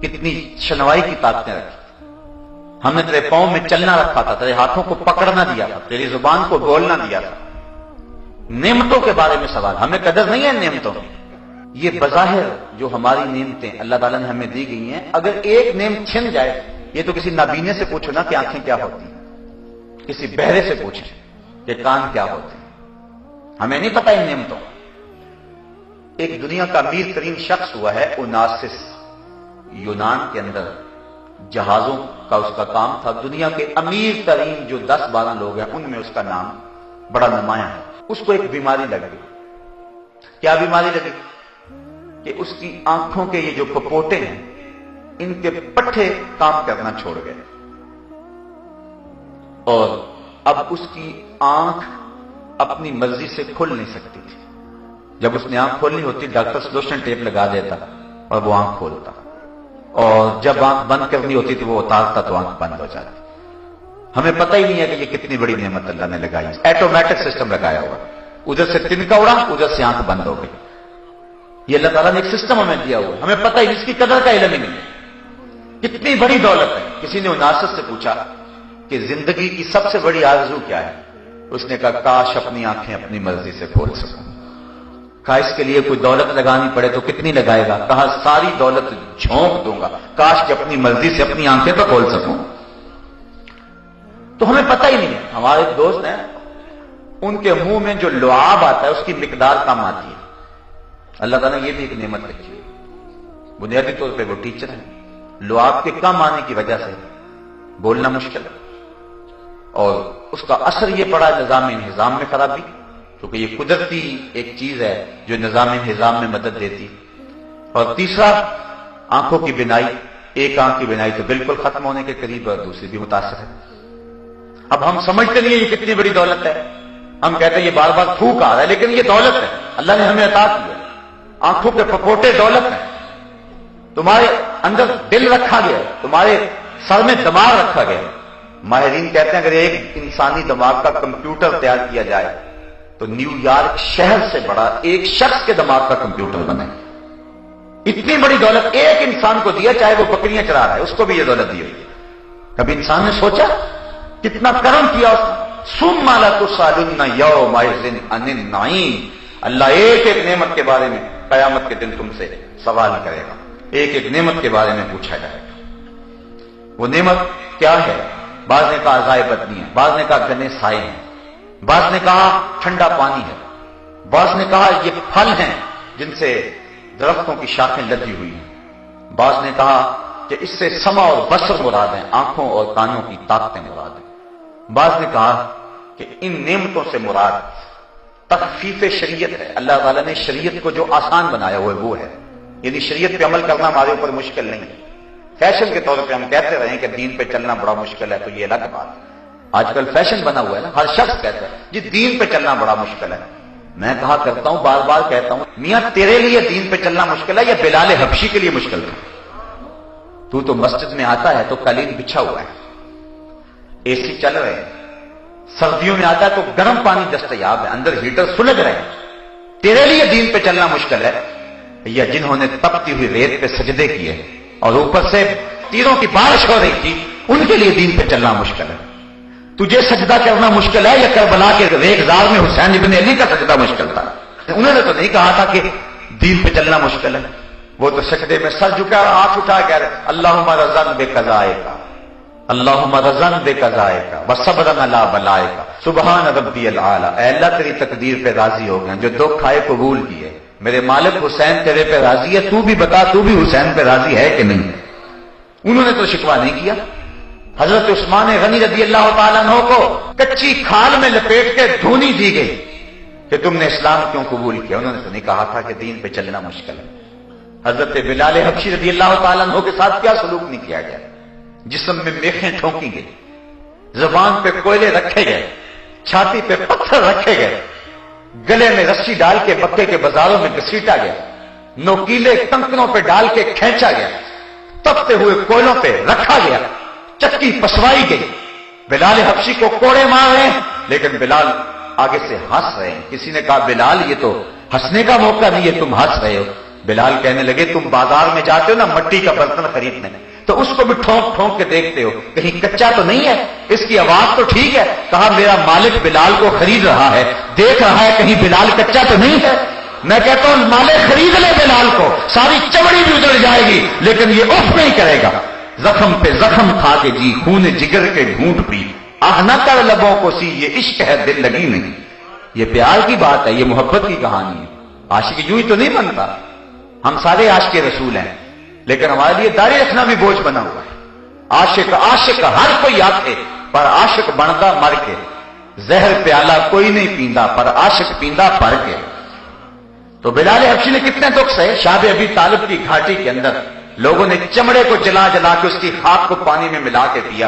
Speaker 1: کتنی شنوائی کی طاقتیں رکھی. ہم نے تیرے پاؤں میں چلنا رکھا تھا، تیرے ہاتھوں کو پکڑنا دیا تھا، تیری زبان کو بولنا دیا تھا. نعمتوں کے بارے میں سوال، ہمیں قدر نہیں ہے نعمتوں کی. یہ بظاہر جو ہماری نعمتیں اللہ تعالیٰ نے ہمیں دی گئی ہیں، اگر ایک نعمت چھن جائے، یہ تو کسی نابینے سے پوچھو نا کہ آنکھیں کیا ہوتی ہیں، کسی بہرے سے پوچھیں کہ کان کیا ہوتے ہیں. ہمیں نہیں پتا ان نعمتوں. ایک دنیا کا امیر ترین شخص ہوا ہے اوناسس، یونان کے اندر جہازوں کا اس کا کام تھا. دنیا کے امیر ترین جو 10-12 لوگ ہیں ان میں اس کا نام بڑا نمایاں ہے. اس کو ایک بیماری لگ گئی. کیا بیماری لگی؟ کہ اس کی آنکھوں کے یہ جو کپوٹے ہیں ان کے پٹھے کام کرنا چھوڑ گئے، اور اب اس کی آنکھ اپنی مرضی سے کھل نہیں سکتی تھی. جب اس نے آنکھ کھولنی ہوتی ڈاکٹر سلوشن ٹیپ لگا دیتا اور وہ آنکھ کھولتا، اور جب آنکھ بند کرنی ہوتی تو وہ اتارتا تو آنکھ بند ہو جاتی. ہمیں پتہ ہی نہیں ہے کہ یہ کتنی بڑی نعمت اللہ نے لگائی. ایٹومیٹک سسٹم لگایا ہوا، ادھر سے تنکا اڑا ادھر سے آنکھ بند ہو گئی. یہ اللہ تعالیٰ نے ایک سسٹم ہمیں دیا ہوا، ہمیں پتہ ہی اس کی قدر کا علم ہی نہیں ہے. کتنی بڑی دولت ہے. کسی نے اوناسس سے پوچھا کہ زندگی کی سب سے بڑی آرزو کیا ہے؟ اس نے کہا کاش اپنی آنکھیں اپنی مرضی سے کھول سکوں. کہا اس کے لیے کوئی دولت لگانی پڑے تو کتنی لگائے گا؟ کہا ساری دولت جھونک دوں گا، کاش کہ اپنی مرضی سے اپنی آنکھیں تو کھول سکوں. تو ہمیں پتہ ہی نہیں ہے. ہمارے ایک دوست ہیں، ان کے منہ میں جو لعاب آتا ہے اس کی مقدار کم آتی ہے. اللہ تعالیٰ نے یہ بھی ایک نعمت رکھی ہے. بنیادی طور پہ وہ ٹیچر ہیں، لعاب کے کم آنے کی وجہ سے بولنا مشکل ہے، اور اس کا اثر یہ پڑا نظام انہضام میں خرابی، کیونکہ یہ قدرتی ایک چیز ہے جو نظام انہضام میں مدد دیتی. اور تیسرا آنکھوں کی بینائی، ایک آنکھ کی بینائی تو بالکل ختم ہونے کے قریب اور دوسری بھی متاثر ہے. اب ہم سمجھتے نہیں یہ کتنی بڑی دولت ہے. ہم کہتے ہیں یہ بار بار تھوک آ رہا ہے، لیکن یہ دولت ہے، اللہ نے ہمیں عطا کی ہے. آنکھوں کے پپوٹے دولت ہیں. تمہارے اندر دل رکھا گیا ہے، تمہارے سر میں دماغ رکھا گیا ہے. ماہرین کہتے ہیں اگر ایک انسانی دماغ کا کمپیوٹر تیار کیا جائے تو نیو یارک شہر سے بڑا ایک شخص کے دماغ کا کمپیوٹر بنے. اتنی بڑی دولت ایک انسان کو دیا، چاہے وہ بکریاں چرا رہا ہے اس کو بھی یہ دولت دی ہوئی ہے. کبھی انسان نے سوچا کتنا کرم کیا اس نے؟ ثم لتسألن یومئذ عن النعیم. اللہ ایک ایک نعمت کے بارے میں قیامت کے دن تم سے سوال کرے گا. ایک ایک نعمت کے بارے میں پوچھا جائے گا. وہ نعمت کیا ہے؟ بعض نے کہا عزائے بدنی ہے، بعض نے کہا گنے سائے ہیں، بعض نے کہا ٹھنڈا پانی ہے، بعض نے کہا یہ پھل ہیں جن سے درختوں کی شاخیں لدی ہوئی ہیں، بعض نے کہا کہ اس سے سمع اور بصر مراد ہیں، آنکھوں اور کانوں کی طاقتیں مراد ہیں، بعض نے کہا کہ ان نعمتوں سے مراد تخفیف شریعت ہے، اللہ تعالیٰ نے شریعت کو جو آسان بنایا ہوا وہ ہے، یعنی شریعت پہ عمل کرنا ہمارے اوپر مشکل نہیں ہے۔ فیشن کے طور پہ ہم کہتے رہے کہ دین پہ چلنا بڑا مشکل ہے تو یہ الگ بات ہے، آج کل فیشن بنا ہوا ہے نا، ہر شخص کہتا ہے جی دین پہ چلنا بڑا مشکل ہے۔ میں کہا کرتا ہوں، بار بار کہتا ہوں، میاں تیرے لیے دین پہ چلنا مشکل ہے یا بلال حبشی کے لیے مشکل تھا؟ تو مسجد میں آتا ہے تو قالین بچھا ہوا ہے، اے سی چل رہے ہیں، سردیوں میں آتا ہے تو گرم پانی دستیاب ہے، اندر ہیٹر سلگ رہے ہیں، تیرے لیے دین پہ چلنا مشکل ہے یا جنہوں نے تپتی ہوئی ریت پہ سجدے کیے اور اوپر سے تیروں کی بارش ہو رہی تھی ان کے لیے دین پہ چلنا مشکل ہے؟ تجھے سجدہ کرنا مشکل ہے یا کربلا کے ریگزار میں حسین ابن علی کا سجدہ مشکل تھا؟ انہوں نے تو نہیں کہا تھا کہ دین پہ چلنا مشکل ہے، وہ تو سجدے میں سر جھکا اور ہاتھ اٹھا کہہ رہے اللہم رضن بے قضائے کا، اللہم رضن بے قضائے کا وصبرن علی بلائے کا سبحان ربی العالی، اے اللہ تیری تقدیر پہ راضی ہو گئے، جو دکھ آئے قبول کیے، میرے مالک حسین تیرے پہ راضی ہے، تو بھی بتا تو بھی حسین پہ راضی ہے کہ نہیں؟ انہوں نے تو شکوہ نہیں کیا۔ حضرت عثمان غنی رضی اللہ تعالیٰ عنہ کو کچی کھال میں لپیٹ کے دھونی دی گئی کہ تم نے اسلام کیوں قبول کیا؟ انہوں نے تو نہیں کہا تھا کہ دین پہ چلنا مشکل ہے۔ حضرت بلال حبشی رضی اللہ تعالیٰ عنہ کے ساتھ کیا سلوک نہیں کیا گیا؟ جسم میں میخیں ٹھونکی گئی، زبان پہ کوئلے رکھے گئے، چھاتی پہ پتھر رکھے گئے، گلے میں رسی ڈال کے مکے کے بازاروں میں گھسیٹا گیا، نوکیلے کنکنوں پہ ڈال کے کھینچا گیا، تپتے ہوئے کوئلوں پہ رکھا گیا، چکی پسوائی گئی، بلال حبشی کو کوڑے مار رہے ہیں لیکن بلال آگے سے ہنس رہے ہیں۔ کسی نے کہا بلال یہ تو ہنسنے کا موقع نہیں ہے، تم ہنس رہے ہو۔ بلال کہنے لگے تم بازار میں جاتے ہو نا مٹی کا برتن خریدنے، تو اس کو بھی ٹھونک ٹھونک کے دیکھتے ہو کہیں کچا تو نہیں ہے، اس کی آواز تو ٹھیک ہے؟ کہا میرا مالک بلال کو خرید رہا ہے، دیکھ رہا ہے کہیں بلال کچا تو نہیں ہے۔ میں کہتا ہوں مالک خرید لے بلال کو، ساری چمڑی بھی اتر جائے گی لیکن یہ اف نہیں کرے گا۔ زخم پہ زخم کھا کے جی، خون جگر کے گھونٹ پی، آہ نہ کر لبوں کو سی، یہ عشق ہے دل لگی نہیں۔ یہ پیار کی بات ہے، یہ محبت کی کہانی ہے۔ عاشق یوں ہی تو نہیں بنتا، ہم سارے عاشق رسول ہیں لیکن ہمارے لیے داڑھی رکھنا بھی بوجھ بنا ہوا ہے۔ عاشق ہر کوئی آکھے پر عاشق بنتا مر کے، زہر پیالہ کوئی نہیں پیندا پر عاشق پیندا بھر کے۔ تو بلال حبشی نے کتنے دکھ سہے۔ شاہ ابی طالب کی گھاٹی کے اندر لوگوں نے چمڑے کو جلا جلا کے اس کی خاک کو پانی میں ملا کے پیا،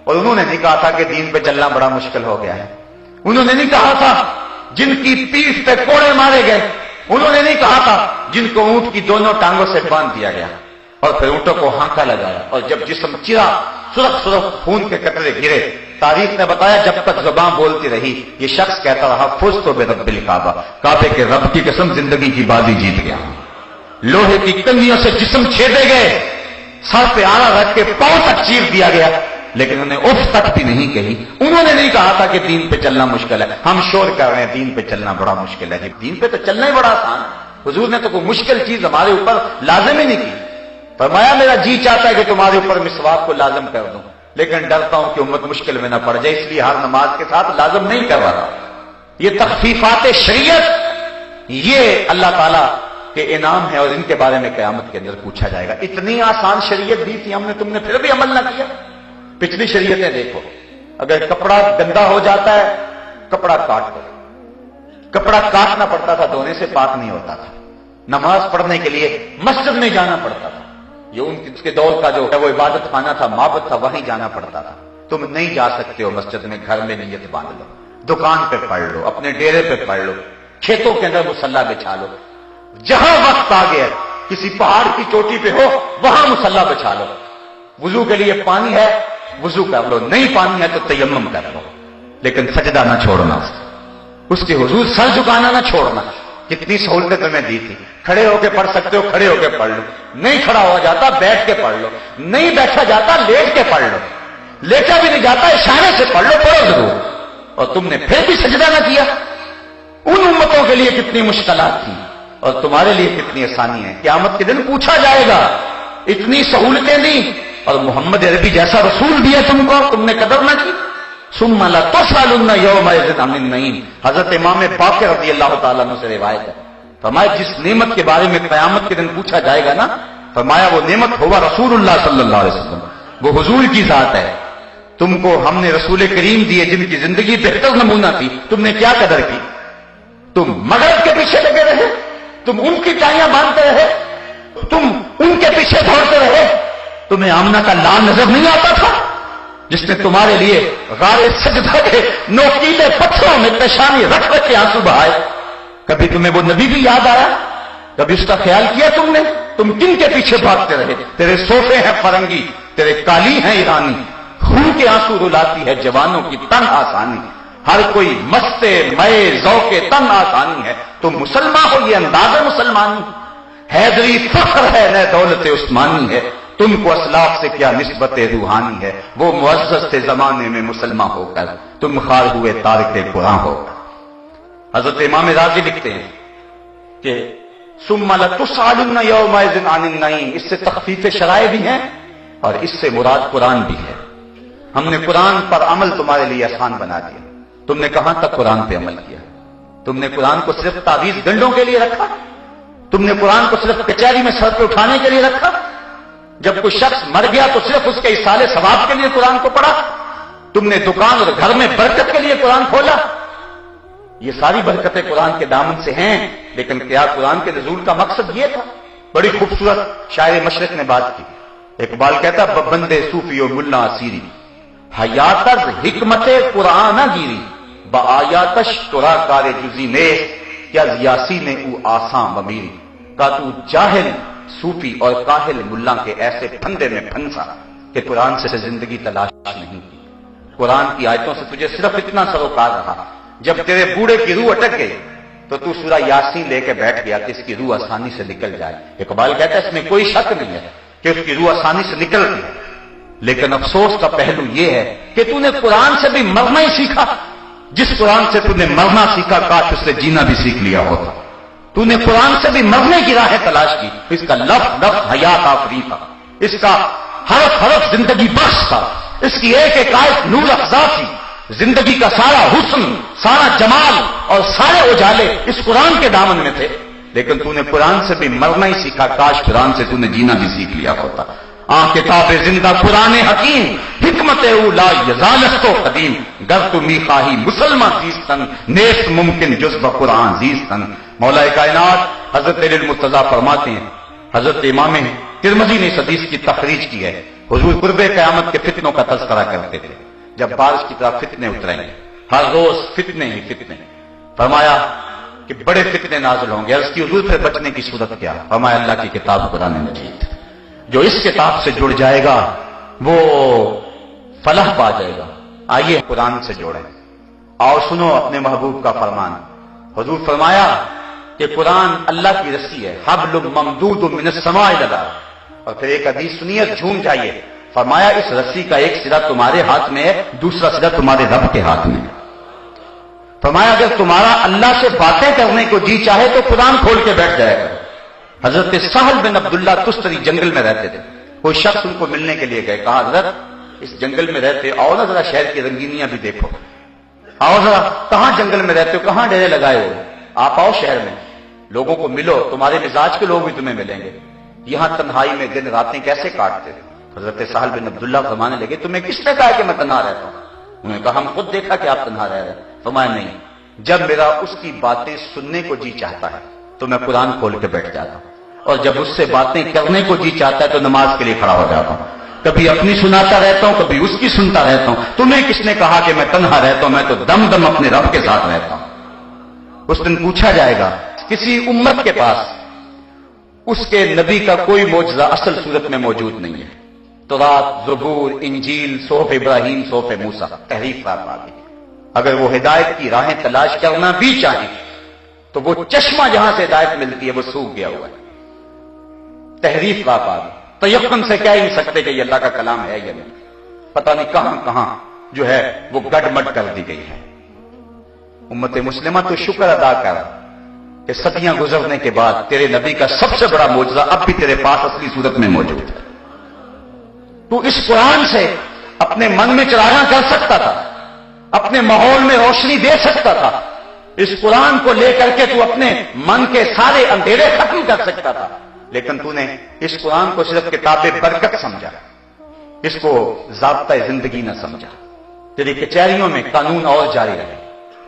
Speaker 1: اور انہوں نے نہیں کہا تھا کہ دین پہ چلنا بڑا مشکل ہو گیا ہے۔ انہوں نے نہیں کہا تھا جن کی پیٹھ پہ کوڑے مارے گئے، انہوں نے نہیں کہا تھا جن کو اونٹ کی دونوں ٹانگوں سے باندھ دیا گیا اور پھر اونٹوں کو ہانکا لگایا اور جب جسم چرا سرخ سرخ خون کے قطرے گرے، تاریخ نے بتایا جب تک زبان بولتی رہی یہ شخص کہتا رہا فزت برب الکعبہ، کعبے کے رب کی قسم زندگی کی بازی جیت گیا۔ لوہے کی کنگھیوں سے جسم چھیدے گئے، سر پہ آڑا رکھ کے پاؤں تک چیر دیا گیا لیکن انہوں نے اف تک بھی نہیں کہی۔ انہوں نے نہیں کہا تھا کہ دین پہ چلنا مشکل ہے۔ ہم شور کر رہے ہیں دین پہ چلنا بڑا مشکل ہے، دین پہ تو چلنا ہی بڑا آسان ہے۔ حضور نے تو کوئی مشکل چیز ہمارے اوپر لازم ہی نہیں کی۔ فرمایا میرا جی چاہتا ہے کہ تمہارے اوپر مسواک کو لازم کر دوں لیکن ڈرتا ہوں کہ امت مشکل میں نہ پڑ جائے، اس لیے ہر نماز کے ساتھ لازم نہیں کروا رہا۔ یہ تخفیفات شریعت یہ اللہ تعالیٰ کہ انعام ہے اور ان کے بارے میں قیامت کے اندر پوچھا جائے گا۔ اتنی آسان شریعت دی تھی ہم نے، تم نے پھر بھی عمل نہ کیا۔ پچھلی شریعتیں دیکھو، اگر کپڑا گندا ہو جاتا ہے کپڑا کاٹ دو، کپڑا کاٹنا پڑتا تھا، دھونے سے پاک نہیں ہوتا تھا۔ نماز پڑھنے کے لیے مسجد میں جانا پڑتا تھا، یہ اس کے دور کا جو ہے وہ عبادت خانہ تھا، معبد تھا، وہیں جانا پڑتا تھا۔ تم نہیں جا سکتے ہو مسجد میں، گھر میں نیت باندھ لو، دکان پہ پڑھ لو، اپنے ڈیرے پہ پڑھ لو، کھیتوں کے اندر مصلی بچھا لو، جہاں وقت آ گیا کسی پہاڑ کی چوٹی پہ ہو وہاں مصلی بچھا لو۔ وضو کے لیے پانی ہے وضو کر لو، نہیں پانی ہے تو تیمم کر لو، لیکن سجدہ نہ چھوڑنا، اس کے حضور سر جھکانا نہ چھوڑنا۔ کتنی سہولتیں تمہیں دی تھی، کھڑے ہو کے پڑھ سکتے ہو کھڑے ہو کے پڑھ لو، نہیں کھڑا ہوا جاتا بیٹھ کے پڑھ لو، نہیں بیٹھا جاتا لیٹ کے پڑھ لو، لیٹا بھی نہیں جاتا اشارے سے پڑھ لو، پڑھو ضرور۔ اور تم نے پھر بھی سجدہ نہ کیا۔ ان امتوں کے لیے کتنی مشکلات تھیں اور تمہارے لیے کتنی آسانی ہے۔ قیامت کے دن پوچھا جائے گا، اتنی سہولتیں دی اور محمد عربی جیسا رسول دیا تم کو، تم نے قدر نہ کی۔ ثم لتسألن یومئذ عن النعیم. حضرت امام باقر رضی اللہ تعالیٰ عنہ سے روایت ہے، فرمایا جس نعمت کے بارے میں قیامت کے دن پوچھا جائے گا نا، فرمایا وہ نعمت ہوگا رسول اللہ صلی اللہ علیہ وسلم، وہ حضور کی ذات ہے. تم کو ہم نے رسول کریم دیے جن کی زندگی بہتر نمونہ تھی، تم نے کیا قدر کی؟ تم مغرب کے پیچھے لگے رہے، تم ان کی ٹائیاں باندھتے رہے، تم ان کے پیچھے دوڑتے رہے. تمہیں آمنہ کا لال نظر نہیں آتا تھا جس نے تمہارے لیے غار سجدہ کے نوکیلے پتھروں میں پیشانی رکھ رکھ کے آنسو بہائے؟ کبھی تمہیں وہ نبی بھی یاد آیا؟ کبھی اس کا خیال کیا تم نے؟ تم کن کے پیچھے بھاگتے رہے؟ تیرے صوفے ہیں فرنگی، تیرے قالی ہیں ایرانی، خون کے آنسو رلاتی ہے جوانوں کی تن آسانی. ہر کوئی مستے مئے ذوق تن آسانی ہے، تم مسلمان ہو یہ انداز مسلمانی. حیدری فخر ہے نہ دولت عثمانی ہے، تم کو اسلاف سے کیا نسبت روحانی ہے. وہ معزز تھے زمانے میں مسلمان ہو کر، تم خار ہوئے تارک قرآن ہو کر. حضرت امام راضی لکھتے ہیں کہ ثم لتسألن یومئذ عن النعیم، اس سے تخفیف شرائع بھی ہیں اور اس سے مراد قرآن بھی ہے. ہم نے قرآن پر عمل تمہارے لیے آسان بنا دیا. تم نے کہاں تک قرآن پہ عمل کیا؟ تم نے قرآن کو صرف تعویذ گنڈوں کے لیے رکھا؟ تم نے قرآن کو صرف کچہری میں سر پہ اٹھانے کے لیے رکھا؟ جب کوئی شخص مر گیا تو صرف اس کے ایصال ثواب کے لیے قرآن کو پڑھا؟ تم نے دکان اور گھر میں برکت کے لیے قرآن کھولا؟ یہ ساری برکتیں قرآن کے دامن سے ہیں، لیکن کیا قرآن کے نزول کا مقصد یہ تھا؟ بڑی خوبصورت شاعر مشرق نے بات کی. اقبال کہتا بندے صوفی و ملا اسیری حیات از حکمت قرآن گیری بآیاتش ترا کار جزی نے کیا یاسی نے او آساں بمیری. کا تو جاہل صوفی اور کاہل ملا کے ایسے پھندے میں پھنسا کہ قرآن سے زندگی تلاش نہیں کی. قرآن کی آیتوں سے تجھے صرف اتنا سروکار رہا، جب تیرے بوڑھے کی روح اٹک گئی تو تو سورہ یاسین لے کے بیٹھ گیا کہ اس کی روح آسانی سے نکل جائے. اقبال کہتا ہے اس میں کوئی شک نہیں ہے کہ اس کی روح آسانی سے نکل گئی، لیکن افسوس کا پہلو یہ ہے کہ تو نے قرآن سے بھی مرنا ہی سیکھا. جس قرآن سے تو نے مرنا سیکھا کاش اس سے جینا بھی سیکھ لیا ہوتا. تو نے قرآن سے بھی مرنے کی راہیں تلاش کی. اس کا لفظ لفظ حیات آفری تھا، اس کا حرف حرف زندگی بخش تھا، اس کی ایک ایک آیت نور افزا تھی. زندگی کا سارا حسن، سارا جمال اور سارے اجالے اس قرآن کے دامن میں تھے. لیکن تو نے قرآن سے بھی مرنا ہی سیکھا کاش قرآن سے تو نے جینا بھی سیکھ لیا ہوتا. کتاب زندہ قرآن حکیم حکمت اولا یزالست و قدیم گر تمی خواہی مسلمان زیستن نیست ممکن جزب قرآن زیستن. مولا کائنات حضرت علی المرتضیٰ فرماتے ہیں، حضرت امام ترمذی نے اس حدیث کی تخریج کی ہے، حضور قرب قیامت کے فتنوں کا تذکرہ کرتے تھے. جب بارش کی طرح فتنے اتریں گے، ہر روز فتنے ہی فتنے، فرمایا کہ بڑے فتنے نازل ہوں گے. اس کی حضور پھر بچنے کی صورت کیا؟ فرمایا اللہ کی کتاب قرآن مجید، جو اس کتاب سے جڑ جائے گا وہ فلاح پا جائے گا. آئیے قرآن سے جوڑیں اور سنو اپنے محبوب کا فرمان. حضور فرمایا کہ قرآن اللہ کی رسی ہے، حبل ممدود من السماء الی الارض. اور پھر ایک حدیث سنیے جھوم جائیے. فرمایا اس رسی کا ایک سرا تمہارے ہاتھ میں ہے، دوسرا سرا تمہارے رب کے ہاتھ میں ہے. فرمایا اگر تمہارا اللہ سے باتیں کرنے کو جی چاہے تو قرآن کھول کے بیٹھ جائے گا. حضرت سہل بن عبداللہ تستری جنگل میں رہتے تھے. کوئی شخص ان کو ملنے کے لیے گئے، کہا حضرت اس جنگل میں رہتے آؤ نا ذرا شہر کی رنگینیاں بھی دیکھو. آؤ ذرا، کہاں جنگل میں رہتے ہو، کہاں ڈیرے لگائے ہو، آپ آؤ شہر میں، لوگوں کو ملو، تمہارے مزاج کے لوگ بھی تمہیں ملیں گے. یہاں تنہائی میں دن راتیں کیسے کاٹتے. حضرت سہل بن عبداللہ فرمانے لگے تمہیں کس نے کہا کہ میں تنہا رہتا ہوں؟ انہوں نے کہا ہم خود دیکھا کہ آپ تنہا رہ رہے ہیں. فرمایا نہیں، جب میرا اس کی باتیں سننے کو جی چاہتا ہے تو میں قرآن کھول کے بیٹھ جاتا ہوں، اور جب اس سے باتیں کرنے کو جی چاہتا ہے تو نماز کے لیے کھڑا ہو جاتا ہوں. کبھی اپنی سناتا رہتا ہوں، کبھی اس کی سنتا رہتا ہوں. تمہیں کس نے کہا کہ میں تنہا رہتا ہوں؟ میں تو دم دم اپنے رب کے ساتھ رہتا ہوں. اس دن پوچھا جائے گا کسی امت کے پاس اس کے نبی کا کوئی معجزہ اصل صورت میں موجود نہیں ہے. تورات، زبور، انجیل، صحف ابراہیم، صحف موسیٰ، تحریف پا گئی. اگر وہ ہدایت کی راہیں تلاش کرنا بھی چاہیں تو وہ چشمہ جہاں سے ہدایت ملتی ہے وہ سوکھ گیا ہوا ہے. تحریف پا گئی. تیقن سے کہہ نہیں سکتے کہ یہ اللہ کا کلام ہے یا نہیں. پتہ نہیں کہاں کہاں جو ہے وہ گڈ مڈ کر دی گئی ہے. امت مسلمہ تو شکر ادا کر کہ صدیاں گزرنے کے بعد تیرے نبی کا سب سے بڑا معجزہ اب بھی تیرے پاس اصلی صورت میں موجود ہے. تو اس قرآن سے اپنے من میں چراغاں کر سکتا تھا، اپنے ماحول میں روشنی دے سکتا تھا، اس قرآن کو لے کر کے تو اپنے من کے سارے اندھیرے ختم کر سکتا تھا، لیکن تو نے اس قرآن کو صرف کتاب برکت سمجھا، اس کو ضابطہ زندگی نہ سمجھا۔ تیری کچہریوں میں قانون اور جاری رہے،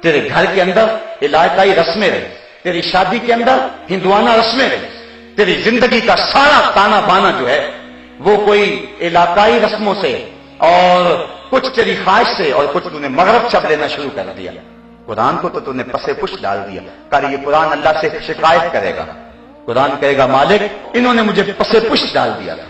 Speaker 1: تیرے گھر کے اندر علاقائی رسمیں رہے، تیری شادی کے اندر ہندوانہ رسمیں رہے، تیری زندگی کا سارا تانا بانا جو ہے وہ کوئی علاقائی رسموں سے اور کچھ تیری خواہش سے اور کچھ تو نے مغرب چب لینا شروع کر دیا۔ قرآن کو تو نے پسے پش ڈال دیا، کہا یہ قرآن اللہ سے شکایت کرے گا، قرآن کہے گا مالک انہوں نے مجھے پسے پش ڈال دیا تھا،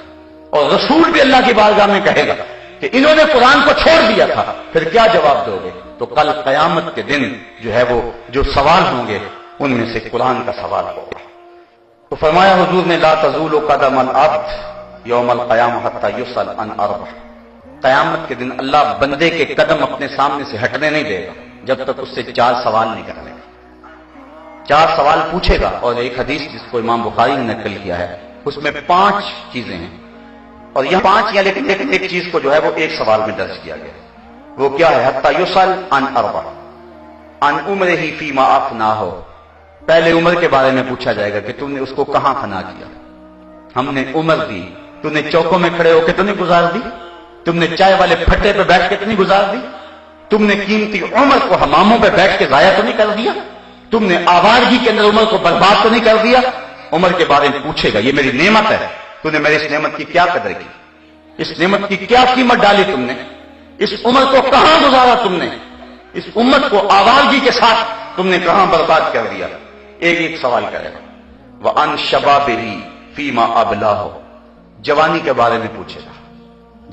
Speaker 1: اور رسول بھی اللہ کی بارگاہ میں کہے گا کہ انہوں نے قرآن کو چھوڑ دیا تھا، پھر کیا جواب دو گے؟ تو کل قیامت کے دن جو ہے وہ جو سوال ہوں گے ان میں سے قرآن کا سوال ہوگا۔ تو فرمایا حضور نے لا تزول قدم العبد یوم القیامہ حتی یسأل عن اربع، قیامت کے دن اللہ بندے کے قدم اپنے سامنے سے ہٹنے نہیں دے گا جب تک اس سے 4 سوال نہیں کرے گا، 4 سوال پوچھے گا۔ اور ایک حدیث جس کو امام بخاری نے نقل کیا ہے اس میں 5 چیزیں ہیں، اور یہ 5 یا لیکن ایک چیز کو جو ہے وہ ایک سوال میں درج کیا گیا، وہ کیا ہے؟ حتی یسأل عن اربع عن عمرہ فیما افناہ، پہلے عمر کے بارے میں پوچھا جائے گا کہ تم نے اس کو کہاں فنا کیا، ہم نے عمر دی، تم نے چوکوں میں کھڑے ہو کے تو نہیں گزار دی، تم نے چائے والے پھٹے پہ بیٹھ کے تو نہیں گزار دی، تم نے قیمتی عمر کو حماموں پہ بیٹھ کے ضائع تو نہیں کر دیا، تم نے آوارگی کے اندر عمر کو برباد تو نہیں کر دیا۔ عمر کے بارے میں پوچھے گا، یہ میری نعمت ہے، تم نے میری اس نعمت کی کیا قدر کی، اس نعمت کی کیا قیمت ڈالی تم نے، اس عمر کو کہاں گزارا تم نے، اس امت کو آوارگی کے ساتھ تم نے کہاں برباد کر دیا۔ ایک ایک سوال کرے گا۔ وَعَنْ شَبَابِهِ فِيمَا أَبْلَاهُ، جوانی کے بارے میں پوچھے گا۔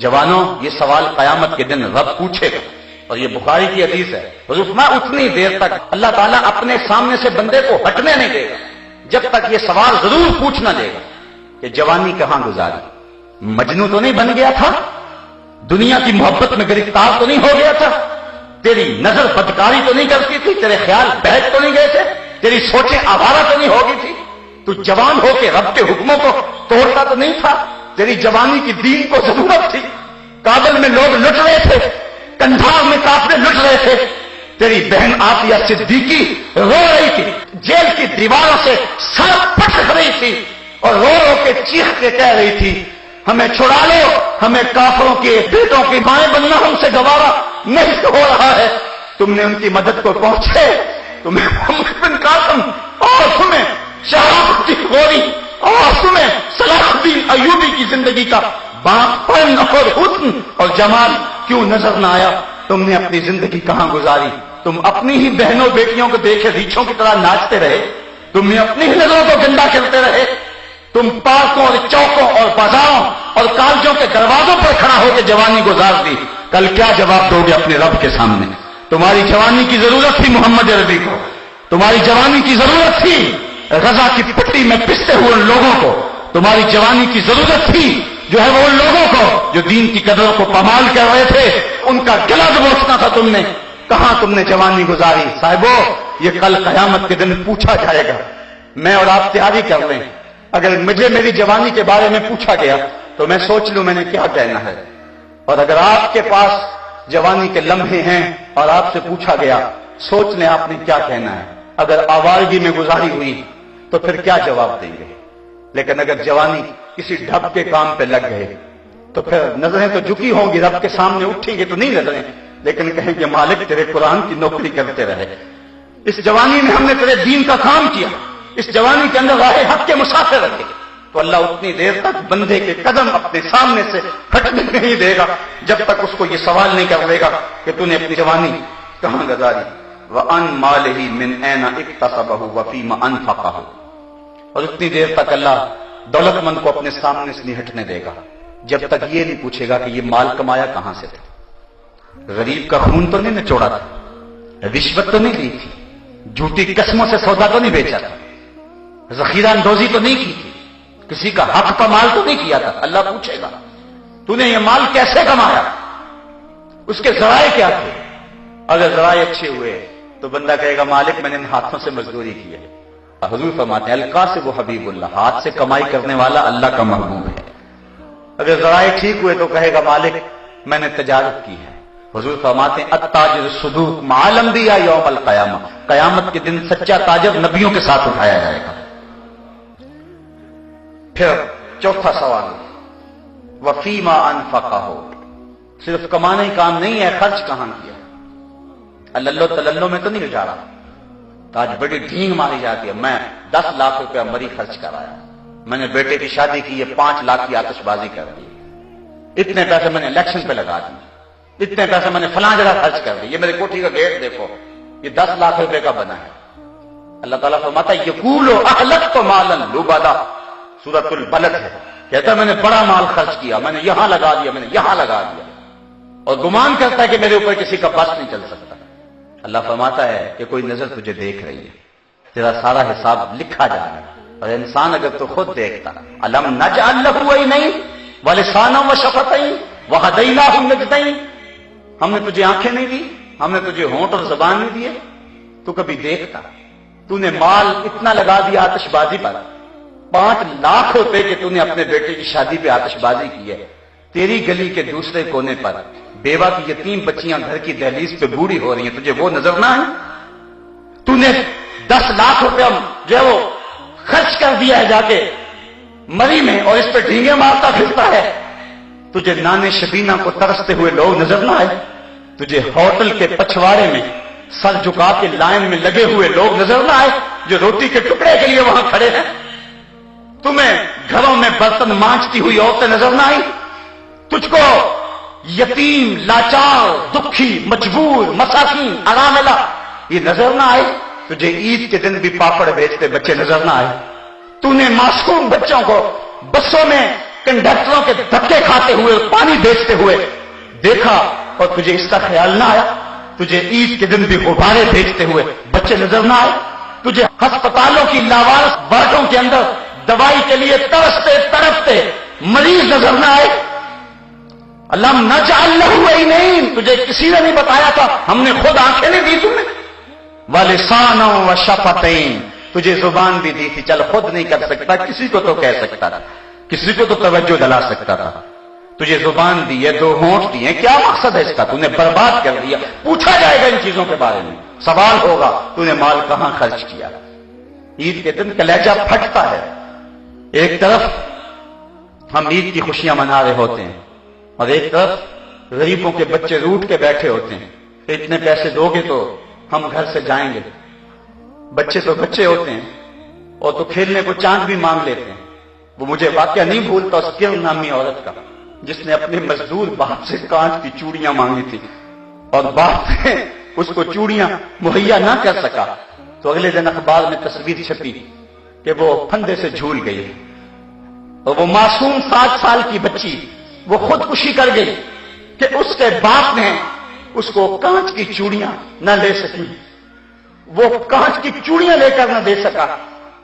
Speaker 1: جوانوں، یہ سوال قیامت کے دن رب پوچھے گا، اور یہ بخاری کی حدیث ہے، حضور فرمایا اتنی دیر تک اللہ تعالیٰ اپنے سامنے سے بندے کو ہٹنے نہیں دے گا جب تک یہ سوال ضرور پوچھنا دے گا کہ جوانی کہاں گزاری، مجنوں تو نہیں بن گیا تھا، دنیا کی محبت میں گرفتار تو نہیں ہو گیا تھا، تیری نظر بدکاری تو نہیں کرتی تھی، تیرے خیال بہک تو نہیں گئے تھے، تیری سوچیں آوارہ تو نہیں ہوگی تھی، تو جوان ہو کے رب کے حکموں کو توڑتا تو نہیں تھا، تیری جوانی کی دین کو ضرورت تھی، کابل میں لوگ لٹ رہے تھے، کندھار میں کافرے لٹ رہے تھے، تیری بہن آتیہ صدیقی رو رہی تھی، جیل کی دیواروں سے سر پٹ رہی تھی اور رو رو کے چیخ کے کہہ رہی تھی ہمیں چھڑا لو، ہمیں کافروں کے بیٹوں کی مائیں بننا ہم سے گوارا نہیں ہو رہا ہے۔ تم نے ان کی مدد کو پہنچے، تمہیں محمد بن قاسم اور تمہیں شہاب الدین غوری اور تمہیں صلاح الدین ایوبی کی زندگی کا باپ پن اور حسن اور جمال کیوں نظر نہ آیا؟ تم نے اپنی زندگی کہاں گزاری؟ تم اپنی ہی بہنوں بیٹیوں کو دیکھے ریچھوں کی طرح ناچتے رہے، تم نے اپنی ہی نظروں کو گندا کرتے رہے، تم پارکوں اور چوکوں اور بازاروں اور کالجوں کے دروازوں پر کھڑا ہو کے جوانی گزار دی۔ کل کیا جواب دو گے اپنے رب کے سامنے؟ تمہاری جوانی کی ضرورت تھی محمد عربی کو، تمہاری جوانی کی ضرورت تھی غزہ کی پٹی میں پستے ہوئے لوگوں کو، تمہاری جوانی کی ضرورت تھی جو ہے وہ ان لوگوں کو جو دین کی قدروں کو پامال کر رہے تھے، ان کا گلا دبوچنا تھا تم نے۔ کہاں تم نے جوانی گزاری؟ صاحبو، یہ کل قیامت کے دن پوچھا جائے گا۔ میں اور آپ تیاری کر لیں، اگر مجھے میری جوانی کے بارے میں پوچھا گیا تو میں سوچ لوں میں نے کیا کہنا ہے، اور اگر آپ کے پاس جوانی کے لمحے ہیں اور آپ سے پوچھا گیا سوچ لیں آپ نے کیا کہنا ہے۔ اگر آوارگی میں گزاری ہوئی تو پھر کیا جواب دیں گے؟ لیکن اگر جوانی کسی ڈھب کے کام پہ لگ گئے تو پھر نظریں تو جھکی ہوں گی، رب کے سامنے اٹھیں گے تو نہیں نظریں، لیکن کہیں گے مالک تیرے قرآن کی نوکری کرتے رہے، اس جوانی میں ہم نے تیرے دین کا کام کیا، اس جوانی کے اندر راہ حق کے مسافر رکھے، تو اللہ اتنی دیر تک بندے کے قدم اپنے سامنے سے ہٹنے نہیں دے گا جب تک اس کو یہ سوال نہیں کر دے گا کہ تو نے اپنی جوانی کہاں گزاری۔ وَأَنْ مَالِهِ مِنْ أَيْنَ اكْتَسَبَهُ وَفِيمَ أَنْفَقَهُ، اور اتنی دیر تک اللہ دولت مند کو اپنے سامنے سے نہیں ہٹنے دے گا جب تک یہ نہیں پوچھے گا کہ یہ مال کمایا کہاں سے تھا، غریب کا خون تو نہیں نچوڑا تھا، رشوت تو نہیں لی تھی، جھوٹی قسموں سے سودا تو نہیں بیچا تھا، ذخیرہ اندوزی تو نہیں کی تھی، کسی کا حق کا مال تو نہیں کیا تھا۔ اللہ پوچھے گا تو نے یہ مال کیسے کمایا، اس کے ذرائع کیا تھے؟ اگر ذرائع اچھے ہوئے تو بندہ کہے گا مالک میں نے ان ہاتھوں سے مزدوری کی ہے۔ حضور فرماتے ہیں القاسب حبیب اللہ، ہاتھ سے کمائی کرنے والا اللہ کا محبوب ہے۔ اگر ذرائع ٹھیک ہوئے تو کہے گا مالک میں نے تجارت کی ہے، حضور فرماتے ہیں التاجر الصدوق مع الانبیاء یوم القیامہ، قیامت کے دن سچا تاجر نبیوں کے ساتھ اٹھایا جائے گا۔ پھر چوتھا سوال، وفیما انفقہ، صرف کمانا ہی کام نہیں ہے، خرچ کہاں کیا؟ اللہ تللو میں تو نہیں اجاڑا۔ آج بڑی ڈھینگ ماری جاتی ہے، میں 10 لاکھ روپیہ مری خرچ کرایا، میں نے بیٹے کی شادی کی ہے 5 لاکھ کی آتش بازی کر دی، اتنے پیسے میں نے الیکشن پہ لگا دی، اتنے پیسے میں نے فلاں جگہ خرچ کر دی، یہ میرے کوٹھی کا گیٹ دیکھو یہ 10 لاکھ روپے کا بنا ہے۔ اللہ تعالیٰ فرماتا ہے یقول اہلکت مالا لبدا، سورۃ البلد ہے، کہتا ہے میں نے بڑا مال خرچ کیا، میں نے یہاں لگا دیا، میں نے یہاں لگا دیا، اور گمان کرتا ہے کہ میرے اوپر کسی کا بس نہیں چل سکتا۔ اللہ فرماتا ہے کہ کوئی نظر تجھے دیکھ رہی ہے، تیرا سارا حساب لکھا جا رہا ہے، اور انسان اگر تو خود دیکھتا، الم نجعل لہ عینین ولسانا وشفتین وہدیناہ النجدین، ہم نے تجھے آنکھیں نہیں دی، ہم نے تجھے ہونٹ اور زبان نہیں دیے، تو کبھی دیکھتا؟ تو نے مال اتنا لگا دیا آتش بازی پر، 5 لاکھ روپے کے تو نے اپنے بیٹے کی شادی پہ آتش بازی کی ہے، تیری گلی کے دوسرے کونے پر بیوہ کی یتیم بچیاں گھر کی دہلیز پہ بوڑھی ہو رہی ہیں، تجھے وہ نظر نہ آئے؟ تو نے 10 لاکھ روپے جو ہے وہ خرچ کر دیا ہے جا کے مری میں، اور اس پہ ڈھینگے مارتا پھرتا ہے، تجھے نانے شبینہ کو ترستے ہوئے لوگ نظر نہ آئے؟ تجھے ہوٹل کے پچھواڑے میں سر جھکا کے لائن میں لگے ہوئے لوگ نظر نہ آئے جو روٹی کے ٹکڑے کے لیے وہاں کھڑے ہیں؟ تمہیں گھروں میں برتن مانجتی ہوئی عورتیں نظر نہ آئی؟ تجھ کو یتیم، لاچار، دکھی، مجبور، مساکین، اراملہ یہ نظر نہ آئے؟ تجھے عید کے دن بھی پاپڑ بیچتے بچے نظر نہ آئے؟ تو نے معصوم بچوں کو بسوں میں کنڈکٹروں کے دھکے کھاتے ہوئے پانی بیچتے ہوئے دیکھا، اور تجھے اس کا خیال نہ آیا؟ تجھے عید کے دن بھی غبارے بیچتے ہوئے بچے نظر نہ آئے؟ تجھے ہسپتالوں کی لاوارث وارڈوں کے اندر دوائی کے لیے ترستے تڑپتے مریض نظر نہ آئے؟ اللہ نجعل لہ عینین، تجھے کسی نے نہیں بتایا تھا، ہم نے خود آنکھیں نہیں دی تمہیں، ولسانا وشفتین، تجھے زبان بھی دی تھی، چل خود نہیں کر سکتا کسی کو تو کہہ سکتا تھا، کسی کو تو توجہ دلا سکتا تھا، تجھے زبان دی ہے، 2 ہونٹ دیے، کیا مقصد ہے اس کا؟ تو نے برباد کر دیا، پوچھا جائے گا ان چیزوں کے بارے میں، سوال ہوگا تو نے مال کہاں خرچ کیا؟ عید کے دن کلیجہ پھٹتا ہے، ایک طرف ہم عید کی خوشیاں منا رہے ہوتے ہیں، اور ایک طرف غریبوں کے بچے روٹ کے بیٹھے ہوتے ہیں، اتنے پیسے دو گے تو ہم گھر سے جائیں گے۔ بچے تو بچے ہوتے ہیں، اور تو کھیلنے کو چاند بھی مانگ لیتے ہیں۔ وہ مجھے واقعہ نہیں بھولتا اس کرن نامی عورت کا، جس نے اپنے مزدور باپ سے کانچ کی چوڑیاں مانگی تھی، اور باپ نے اس کو چوڑیاں مہیا نہ کر سکا، تو اگلے دن اخبار میں تصویر چھپی کہ وہ پھندے سے جھول گئی، اور وہ معصوم 7 سال کی بچی وہ خودکشی کر گئی کہ اس کے باپ نے اس کو کانچ کی چوڑیاں نہ لے سکی، وہ کانچ کی چوڑیاں لے کر نہ دے سکا۔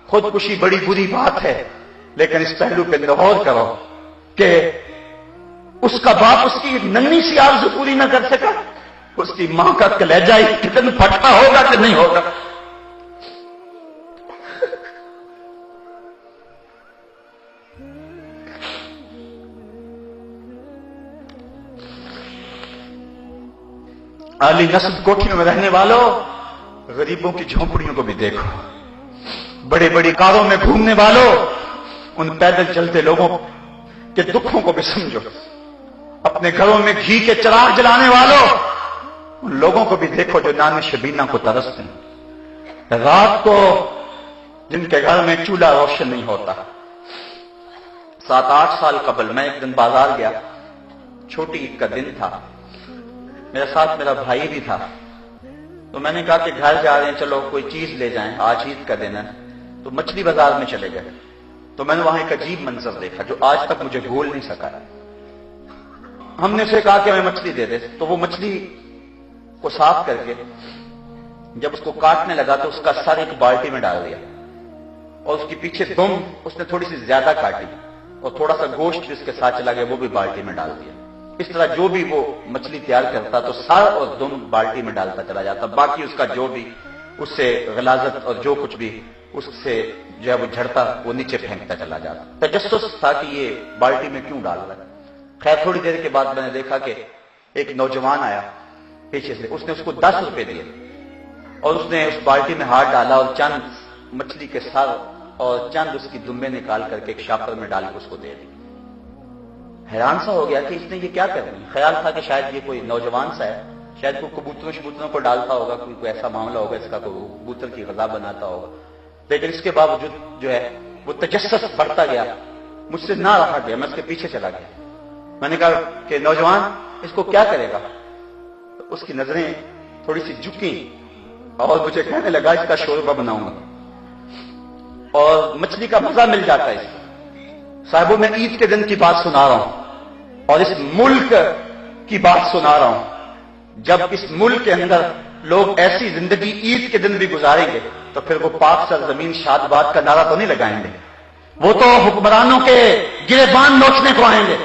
Speaker 1: خودکشی بڑی بری بات ہے، لیکن اس پہلو پہ غور کرو کہ اس کا باپ اس کی ننھی سی آرزو پوری نہ کر سکا، اس کی ماں کا کلیجہ کتنا پھٹا ہوگا کہ نہیں ہوگا؟ اعلی نسل کوٹھیوں میں رہنے والوں، غریبوں کی جھونپڑیوں کو بھی دیکھو، بڑی بڑی کاروں میں گھومنے والوں، ان پیدل چلتے لوگوں کے دکھوں کو بھی سمجھو، اپنے گھروں میں گھی کے چراغ جلانے والوں، ان لوگوں کو بھی دیکھو جو نان شبینہ کو ترستے ہیں، رات کو جن کے گھر میں چولہا روشن نہیں ہوتا۔ 7-8 سال قبل میں ایک دن بازار گیا، چھوٹی عید کا دن تھا، میرے ساتھ میرا بھائی بھی تھا، تو میں نے کہا کہ گھر جا رہے ہیں چلو کوئی چیز لے جائیں، آج عید کا دن ہے، تو مچھلی بازار میں چلے گئے۔ تو میں نے وہاں ایک عجیب منظر دیکھا جو آج تک مجھے بھول نہیں سکا۔ ہم نے اسے کہا کہ ہمیں مچھلی دے دے، تو وہ مچھلی کو صاف کر کے جب اس کو کاٹنے لگا تو اس کا سر ایک بالٹی میں ڈال دیا، اور اس کے پیچھے دم اس نے تھوڑی سی زیادہ کاٹی، اور تھوڑا سا گوشت جس کے ساتھ چلا گیا وہ بھی بالٹی میں ڈال دیا۔ اس طرح جو بھی وہ مچھلی تیار کرتا تو سر اور دم بالٹی میں ڈالتا چلا جاتا، باقی اس کا جو بھی اس سے غلاظت اور جو کچھ بھی اس سے جو ہے وہ جھڑتا وہ نیچے پھینکتا چلا جاتا۔ تجسس تھا کہ یہ بالٹی میں کیوں ڈال رہا ہے۔ خیر تھوڑی دیر کے بعد میں نے دیکھا کہ ایک نوجوان آیا پیچھے سے، اس نے اس کو 10 روپے دیے اور اس نے اس بالٹی میں ہاتھ ڈالا اور چند مچھلی کے سر اور چند اس کی دمبے نکال کر کے ایک شاپر میں ڈال کے اس کو دے دی۔ حیران سا ہو گیا کہ اس نے یہ کیا کر دیا۔ خیال تھا کہ شاید یہ کوئی نوجوان سا ہے، شاید کوئی کبوتروں کو ڈالتا ہوگا، کوئی ایسا معاملہ ہوگا اس کا، کوئی کبوتر کی غذا بناتا ہوگا۔ لیکن اس کے باوجود جو ہے وہ تجسس بڑھتا گیا، مجھ سے نہ رہا گیا، میں اس کے پیچھے چلا گیا۔ میں نے کہا کہ نوجوان اس کو کیا کرے گا؟ تو اس کی نظریں تھوڑی سی جھکیں اور مجھے کہنے لگا اس کا شوربہ بناؤں گا اور مچھلی کا مزہ مل جاتا ہے اس کو۔ صاحبوں میں عید کے دن کی بات سنا رہا ہوں اور اس ملک کی بات سنا رہا ہوں۔ جب اس ملک کے اندر لوگ ایسی زندگی عید کے دن بھی گزاریں گے تو پھر وہ پاک سرزمین شاد باد کا نعرہ تو نہیں لگائیں گے، وہ تو حکمرانوں کے گریبان نوچنے کو آئیں گے،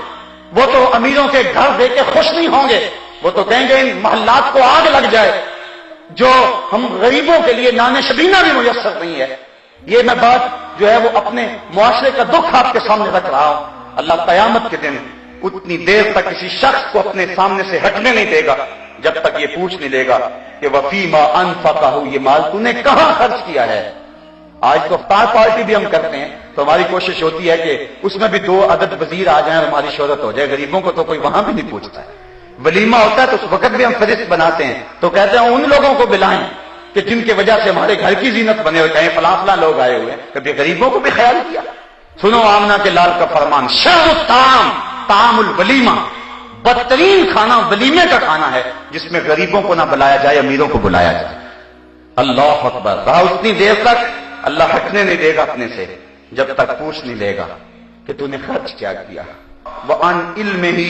Speaker 1: وہ تو امیروں کے گھر دیکھ کے خوش نہیں ہوں گے، وہ تو کہیں گے ان محلات کو آگ لگ جائے جو ہم غریبوں کے لیے نان شبینہ بھی میسر نہیں ہے۔ یہ میں بات جو ہے وہ اپنے معاشرے کا دکھ آپ کے سامنے رکھ رہا ہوں۔ اللہ قیامت کے دن اتنی دیر تک کسی شخص کو اپنے سامنے سے ہٹنے نہیں دے گا جب تک یہ پوچھ نہیں لے گا کہ وفیما انفقہ، یہ مال تو نے کہاں خرچ کیا ہے۔ آج تو افطار پارٹی بھی ہم کرتے ہیں تو ہماری کوشش ہوتی ہے کہ اس میں بھی 2 عدد وزیر آ جائیں اور ہماری شہرت ہو جائے، غریبوں کو تو کوئی وہاں بھی نہیں پوچھتا ہے۔ ولیمہ ہوتا ہے تو اس وقت بھی ہم فہرست بناتے ہیں تو کہتے ہیں ان لوگوں کو بلائیں کہ جن کی وجہ سے ہمارے گھر کی زینت بنے ہوئے، کہیں فلاں فلاں لوگ آئے ہوئے، کبھی غریبوں کو بھی خیال کیا۔ سنو آمنہ کے لال کا فرمان، شر الطعام طعام الولیمہ، بدترین کھانا ولیمے کا کھانا ہے جس میں غریبوں کو نہ بلایا جائے، امیروں کو بلایا جائے۔ اللہ اکبر، رہا اتنی دیر تک اللہ ہٹنے نہیں دے گا اپنے سے جب تک پوچھ نہیں لے گا کہ تو نے خرچ کیا کیا۔ وَعَنْ عِلْمِهِ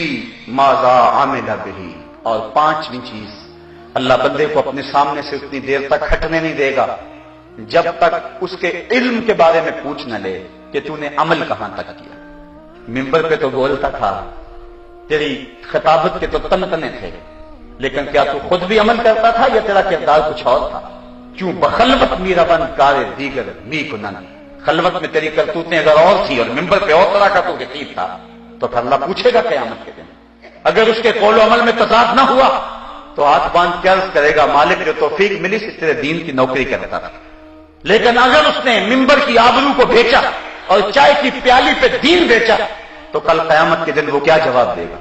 Speaker 1: مَاذَا عَمِلَ بِهِ، اور 5ویں چیز، اللہ بندے کو اپنے سامنے سے اتنی دیر تک ہٹنے نہیں دے گا جب تک اس کے علم کے بارے میں پوچھ نہ لے کہ تو نے عمل کہاں تک کیا۔ ممبر پہ تو بولتا تھا، تیری خطابت کے تو تنتنے تھے، لیکن کیا تو خود بھی عمل کرتا تھا یا تیرا کردار کچھ اور تھا؟ کیوں بخلوت میرا بن کارے دیگر می کنن، خلوت میں تیری کرتوتیں اگر اور تھی اور ممبر پہ اور طرح کا تو یقین تھا تو پھر اللہ پوچھے گا قیامت کے دن۔ اگر اس کے قول و عمل میں تضاد نہ ہوا تو ہاتھ باندھ کے عرض کرے گا مالک جو توفیق ملی سے تیرے دین کی نوکری کرتا تھا، لیکن اگر اس نے ممبر کی آبرو کو بیچا اور چائے کی پیالی پہ دین بیچا تو کل قیامت کے دن وہ کیا جواب دے گا؟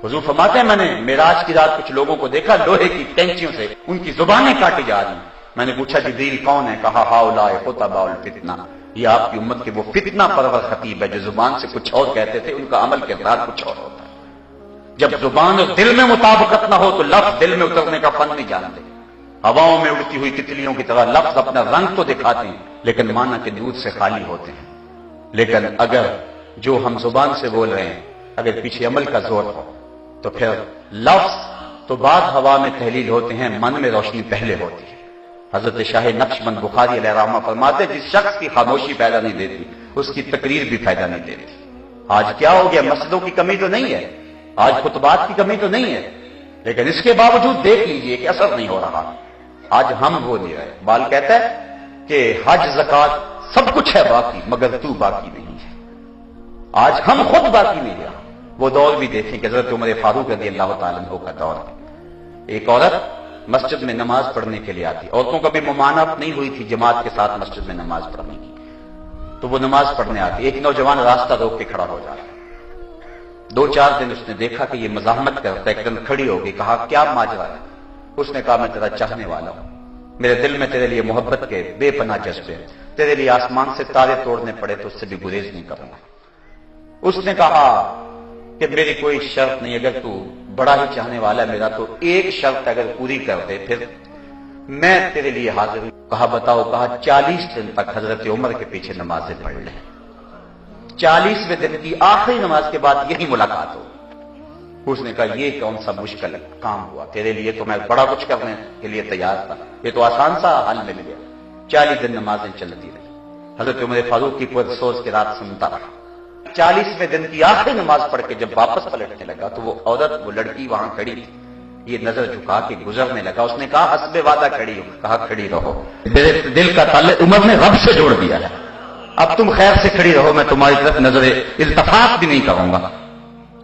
Speaker 1: حضور فرماتے ہیں میں نے معراج کی رات کچھ لوگوں کو دیکھا لوہے کی ٹینکیوں سے ان کی زبانیں کاٹی جا رہی ہیں۔ میں نے پوچھا جبریل کون ہے؟ کہا ہؤلاء خطباء الفتنہ، یہ آپ کی امت کے وہ فتنہ پرور خطیب ہے جو زبان سے کچھ اور کہتے تھے، ان کا عمل کردار کچھ اور ہوتا ہے۔ جب زبان اور دل میں مطابقت نہ ہو تو لفظ دل میں اترنے کا فن نہیں جانتے۔ ہواؤں میں اڑتی ہوئی تتلیوں کی طرح لفظ اپنا رنگ تو دکھاتے ہیں لیکن معنی کے دودھ سے خالی ہوتے ہیں۔ لیکن اگر جو ہم زبان سے بول رہے ہیں اگر پیچھے عمل کا زور ہو تو پھر لفظ تو بعد ہوا میں تحلیل ہوتے ہیں، من میں روشنی پہلے ہوتی ہے۔ حضرت شاہ نقشبند بخاری علیہ رحمہ فرماتے جس شخص کی خاموشی فائدہ نہیں دیتی اس کی تقریر بھی فائدہ نہیں دیتی۔ آج کیا ہو گیا؟ مسجدوں کی کمی تو نہیں ہے، آج خطبات کی کمی تو نہیں ہے، لیکن اس کے باوجود دیکھ لیجئے کہ اثر نہیں ہو رہا۔ آج ہم وہ نہیں رہے۔ بال کہتا ہے کہ حج زکات سب کچھ ہے باقی مگر تو باقی نہیں ہے۔ آج ہم خود باقی نہیں رہا۔ وہ دور بھی دیکھیں کہ حضرت عمر فاروق رضی اللہ تعالیٰ عنہ کا دور ہے۔ ایک عورت مسجد میں نماز پڑھنے کے لیے آتی، عورتوں کا بھی ممانعت نہیں ہوئی تھی جماعت کے ساتھ مسجد میں نماز پڑھنے کی، تو وہ نماز پڑھنے آتی۔ ایک نوجوان راستہ روک کے کھڑا ہو جاتا۔ 2-4 دن اس نے دیکھا کہ یہ مزاحمت کرتا ہے، ایک دن کھڑی ہو گئی، کہا کیا ماجرا ہے؟ اس نے کہا میں تیرا چاہنے والا ہوں، میرے دل میں تیرے لیے محبت کے بے پناہ جذبے، تیرے لیے آسمان سے تارے توڑنے پڑے تو اس سے بھی گریز نہیں کروں گا۔ اس نے کہا کہ میری کوئی شرط نہیں، اگر تو بڑا ہی چاہنے والا ہے میرا تو ایک شرط اگر پوری کر دے پھر میں تیرے لیے حاضر ہوں۔ کہا بتاؤ؟ کہا 40 دن تک حضرت عمر کے پیچھے نمازیں پڑھ لیں، 40ویں دن کی آخری نماز کے بعد یہی ملاقات ہو۔ اس نے کہا یہ کون سا مشکل کام ہوا، تیرے لیے تو میں بڑا کچھ کرنے کے لیے تیار تھا، یہ تو آسان سا حل مل گیا۔ 40 دن نمازیں چلتی رہی، حضرت عمر فاروق کی پرسوز کی رات سنتا رہا۔ 40ویں دن کی آخری نماز پڑھ کے جب واپس پلٹنے لگا تو وہ عورت، وہ لڑکی وہاں کھڑی تھی، یہ نظر جھکا کے گزرنے لگا۔ اس نے کہا حسب وعدہ کھڑی ہو، کہا کھڑی رہو، میرے دل کا تعلق عمر نے رب سے جوڑ دیا ہے، اب تم خیر سے کھڑی رہو، میں تمہاری طرف نظر التفات بھی نہیں کروں گا۔